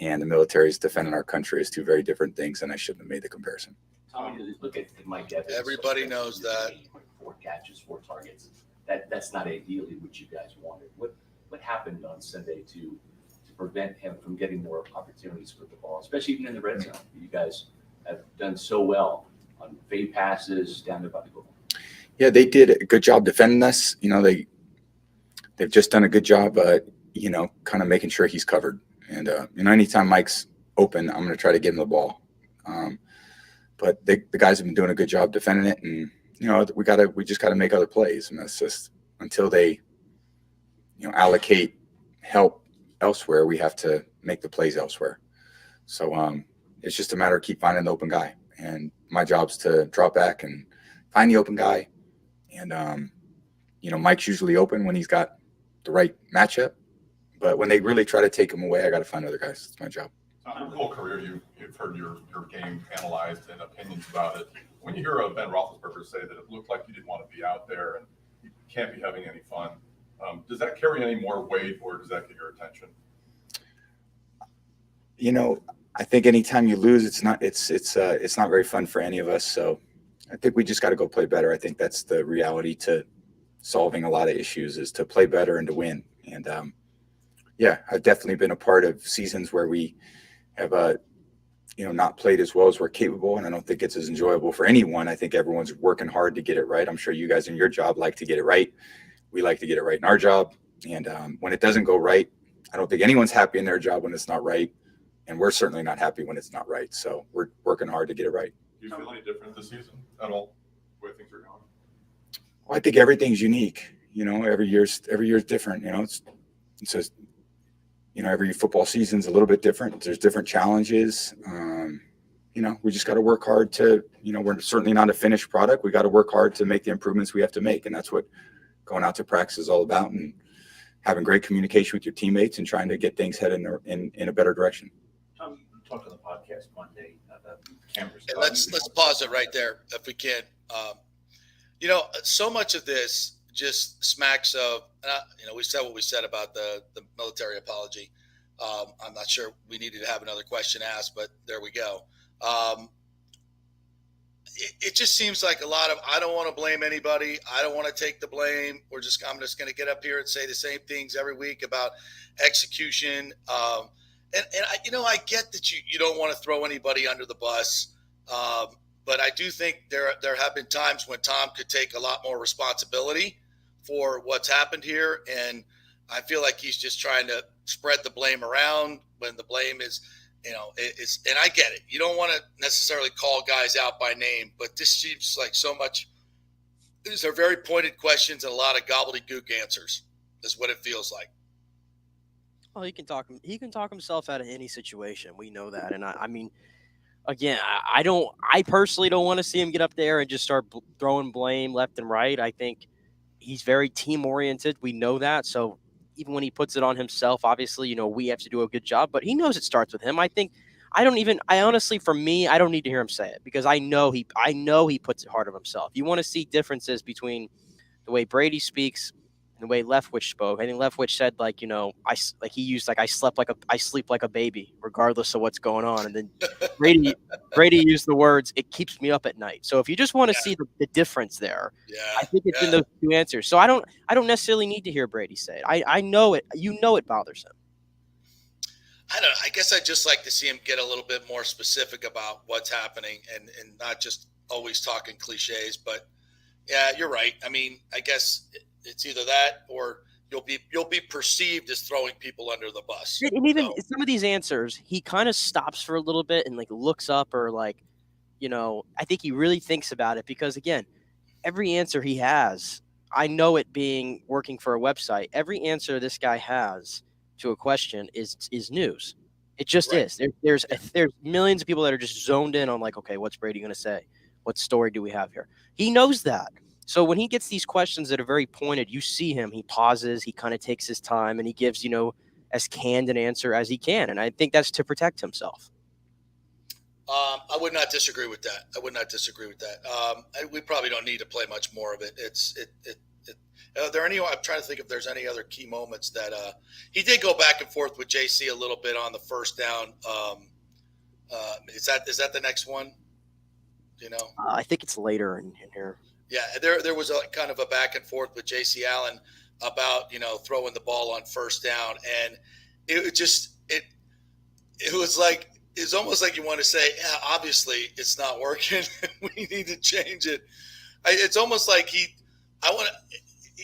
and the military is defending our country is two very different things, and I shouldn't have made the comparison. Tommy, look at Mike Evans. Everybody knows that. 4 catches, 4 targets. That's not ideally what you guys wanted. What happened on Sunday to prevent him from getting more opportunities for the ball, especially even in the red zone? You guys have done so well on fade passes down to the goal. Yeah, they did a good job defending us. They they've just done a good job, kind of making sure he's covered. And, anytime Mike's open, I'm going to try to give him the ball. But the guys have been doing a good job defending it. And, we just got to make other plays. And that's just until they, allocate help elsewhere, we have to make the plays elsewhere. So it's just a matter of keep finding the open guy. And my job's to drop back and find the open guy. And, Mike's usually open when he's got the right matchup. But when they really try to take him away, I got to find other guys. It's my job. Your whole career, you've heard your game analyzed and opinions about it. When you hear Ben Roethlisberger say that it looked like you didn't want to be out there and you can't be having any fun, does that carry any more weight, or does that get your attention? I think anytime you lose, it's not very fun for any of us. So I think we just got to go play better. I think that's the reality to solving a lot of issues, is to play better and to win. And I've definitely been a part of seasons where we have not played as well as we're capable, and I don't think it's as enjoyable for anyone. I think everyone's working hard to get it right. I'm sure you guys in your job like to get it right. We like to get it right in our job. And when it doesn't go right, I don't think anyone's happy in their job when it's not right. And we're certainly not happy when it's not right. So we're working hard to get it right. Do you feel any different this season at all, the way things are going? Well, I think everything's unique. Every year's different. It's just, every football season's a little bit different. There's different challenges. We just got to work hard to, we're certainly not a finished product. We got to work hard to make the improvements we have to make. And that's what going out to practice is all about, and having great communication with your teammates and trying to get things headed in a better direction. Tom, you talked on the podcast Monday about cameras. And let's pause it right there if we can. So much of this just smacks of, we said what we said about the military apology. I'm not sure we needed to have another question asked, but there we go. It just seems like a lot of, I don't want to blame anybody. I don't want to take the blame. I'm just going to get up here and say the same things every week about execution. I get that you don't want to throw anybody under the bus. But I do think there have been times when Tom could take a lot more responsibility for what's happened here. And I feel like he's just trying to spread the blame around when the blame is, and I get it. You don't want to necessarily call guys out by name, but this seems like so much. These are very pointed questions and a lot of gobbledygook answers is what it feels like. Well, he can talk himself out of any situation. We know that. And I mean, again, I personally don't want to see him get up there and just start throwing blame left and right. I think he's very team oriented. We know that. So even when he puts it on himself, obviously, we have to do a good job, but he knows it starts with him. I think honestly, for me, I don't need to hear him say it, because I know he puts it hard on himself. You want to see differences between the way Brady speaks and the way Leftwich spoke. I think Leftwich said, I sleep like a baby, regardless of what's going on. And then Brady used the words, "It keeps me up at night." So if you just want to see the difference there, I think it's in those two answers. So I don't necessarily need to hear Brady say it. I know it. It bothers him. I don't know. I guess I'd just like to see him get a little bit more specific about what's happening and not just always talking cliches. But yeah, you're right. I mean, I guess it's either that or you'll be perceived as throwing people under the bus. And even some of these answers, he kind of stops for a little bit and looks up, or I think he really thinks about it, because again, every answer he has, I know it being working for a website, every answer this guy has to a question is news. It just is. There's millions of people that are just zoned in on okay, what's Brady going to say? What story do we have here? He knows that. So when he gets these questions that are very pointed, you see him, he pauses, he kind of takes his time, and he gives, as canned an answer as he can. And I think that's to protect himself. I would not disagree with that. We probably don't need to play much more of it. Are there any? I'm trying to think if there's any other key moments that he did go back and forth with JC a little bit on the first down. Is that the next one? I think it's later in here. Yeah, there was a kind of a back and forth with J.C. Allen about throwing the ball on first down, and it was like, it's almost like you want to say, yeah, obviously it's not working. We need to change it. It's almost like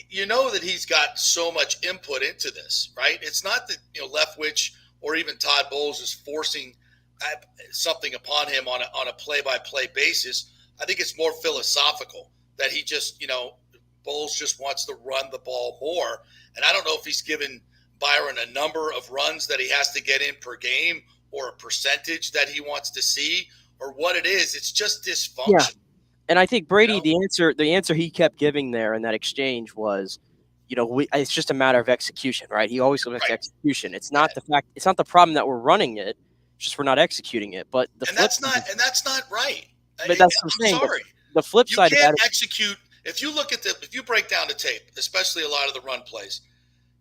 you know that he's got so much input into this, right? It's not that, Leftwich or even Todd Bowles is forcing something upon him on a play-by-play basis. I think it's more philosophical that he just, Bowles just wants to run the ball more. And I don't know if he's given Byron a number of runs that he has to get in per game or a percentage that he wants to see or what it is. It's just dysfunction. Yeah. And I think Brady, the answer he kept giving there in that exchange was, it's just a matter of execution, right? He always looks at execution. It's not it's not the problem that we're running it, it's just we're not executing it. But that's not right. But that's what I'm saying. Sorry. The flip side you of can't that is, execute. If you break down the tape, especially a lot of the run plays,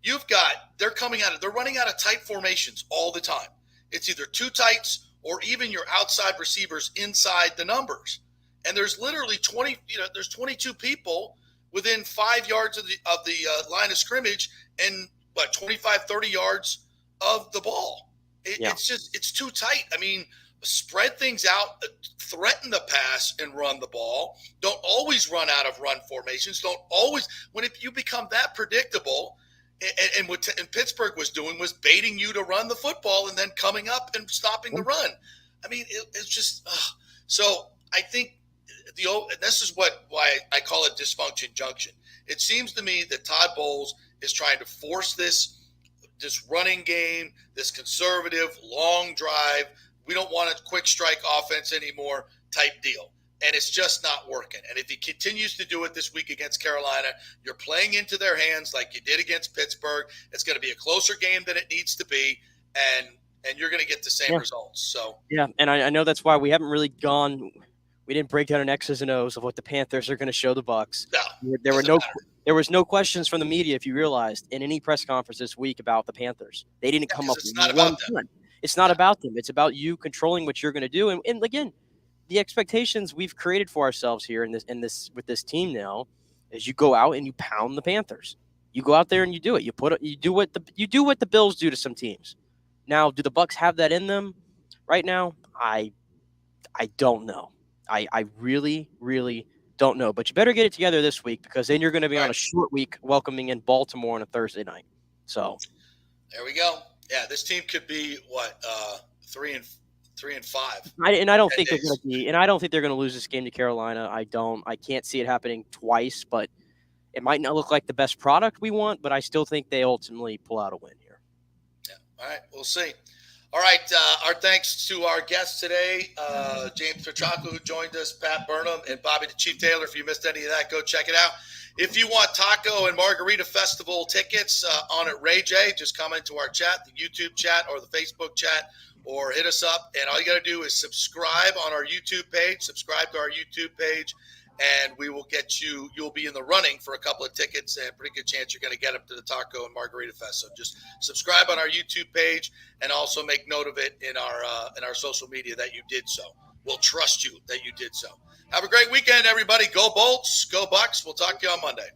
they're running out of tight formations all the time. It's either two tights or even your outside receivers inside the numbers. And there's literally 22 people within 5 yards of the line of scrimmage and 25, 30 yards of the ball. It's too tight. I mean, spread things out, threaten the pass and run the ball. Don't always run out of run formations. If you become that predictable, and what Pittsburgh was doing was baiting you to run the football and then coming up and stopping the run. I mean, it's just so I think this is why I call it dysfunction junction. It seems to me that Todd Bowles is trying to force this running game, this conservative long drive. We don't want a quick strike offense anymore type deal. And it's just not working. And if he continues to do it this week against Carolina, you're playing into their hands like you did against Pittsburgh. It's going to be a closer game than it needs to be, and you're going to get the same results. So and I know that's why we haven't really gone. We didn't break down an X's and O's of what the Panthers are going to show the Bucs. No, there was no questions from the media, if you realized, in any press conference this week about the Panthers. They didn't come up with one thing. It's not about them. It's about you controlling what you're going to do. And again, the expectations we've created for ourselves here with this team now is you go out and you pound the Panthers. You go out there and you do it. You do what the Bills do to some teams. Now, do the Bucs have that in them right now? I don't know. I really, really don't know. But you better get it together this week because then you're going to be on a short week welcoming in Baltimore on a Thursday night. So there we go. Yeah, this team could be 3-5. I don't think they're going to be, and I don't think they're going to lose this game to Carolina. I can't see it happening twice, but it might not look like the best product we want, but I still think they ultimately pull out a win here. Yeah. All right, we'll see. All right, our thanks to our guests today, James Petracco, who joined us, Pat Burnham, and Bobby the Chief Taylor. If you missed any of that, go check it out. If you want Taco and Margarita Festival tickets on at Ray J, just come into our chat, the YouTube chat or the Facebook chat, or hit us up. And all you got to do is subscribe on our YouTube page, subscribe to our YouTube page, and we will get you'll be in the running for a couple of tickets and a pretty good chance you're going to get them to the Taco and Margarita Fest. So just subscribe on our YouTube page and also make note of it in our social media that you did so. We'll trust you that you did so. Have a great weekend, everybody. Go Bolts, go Bucs. We'll talk to you on Monday.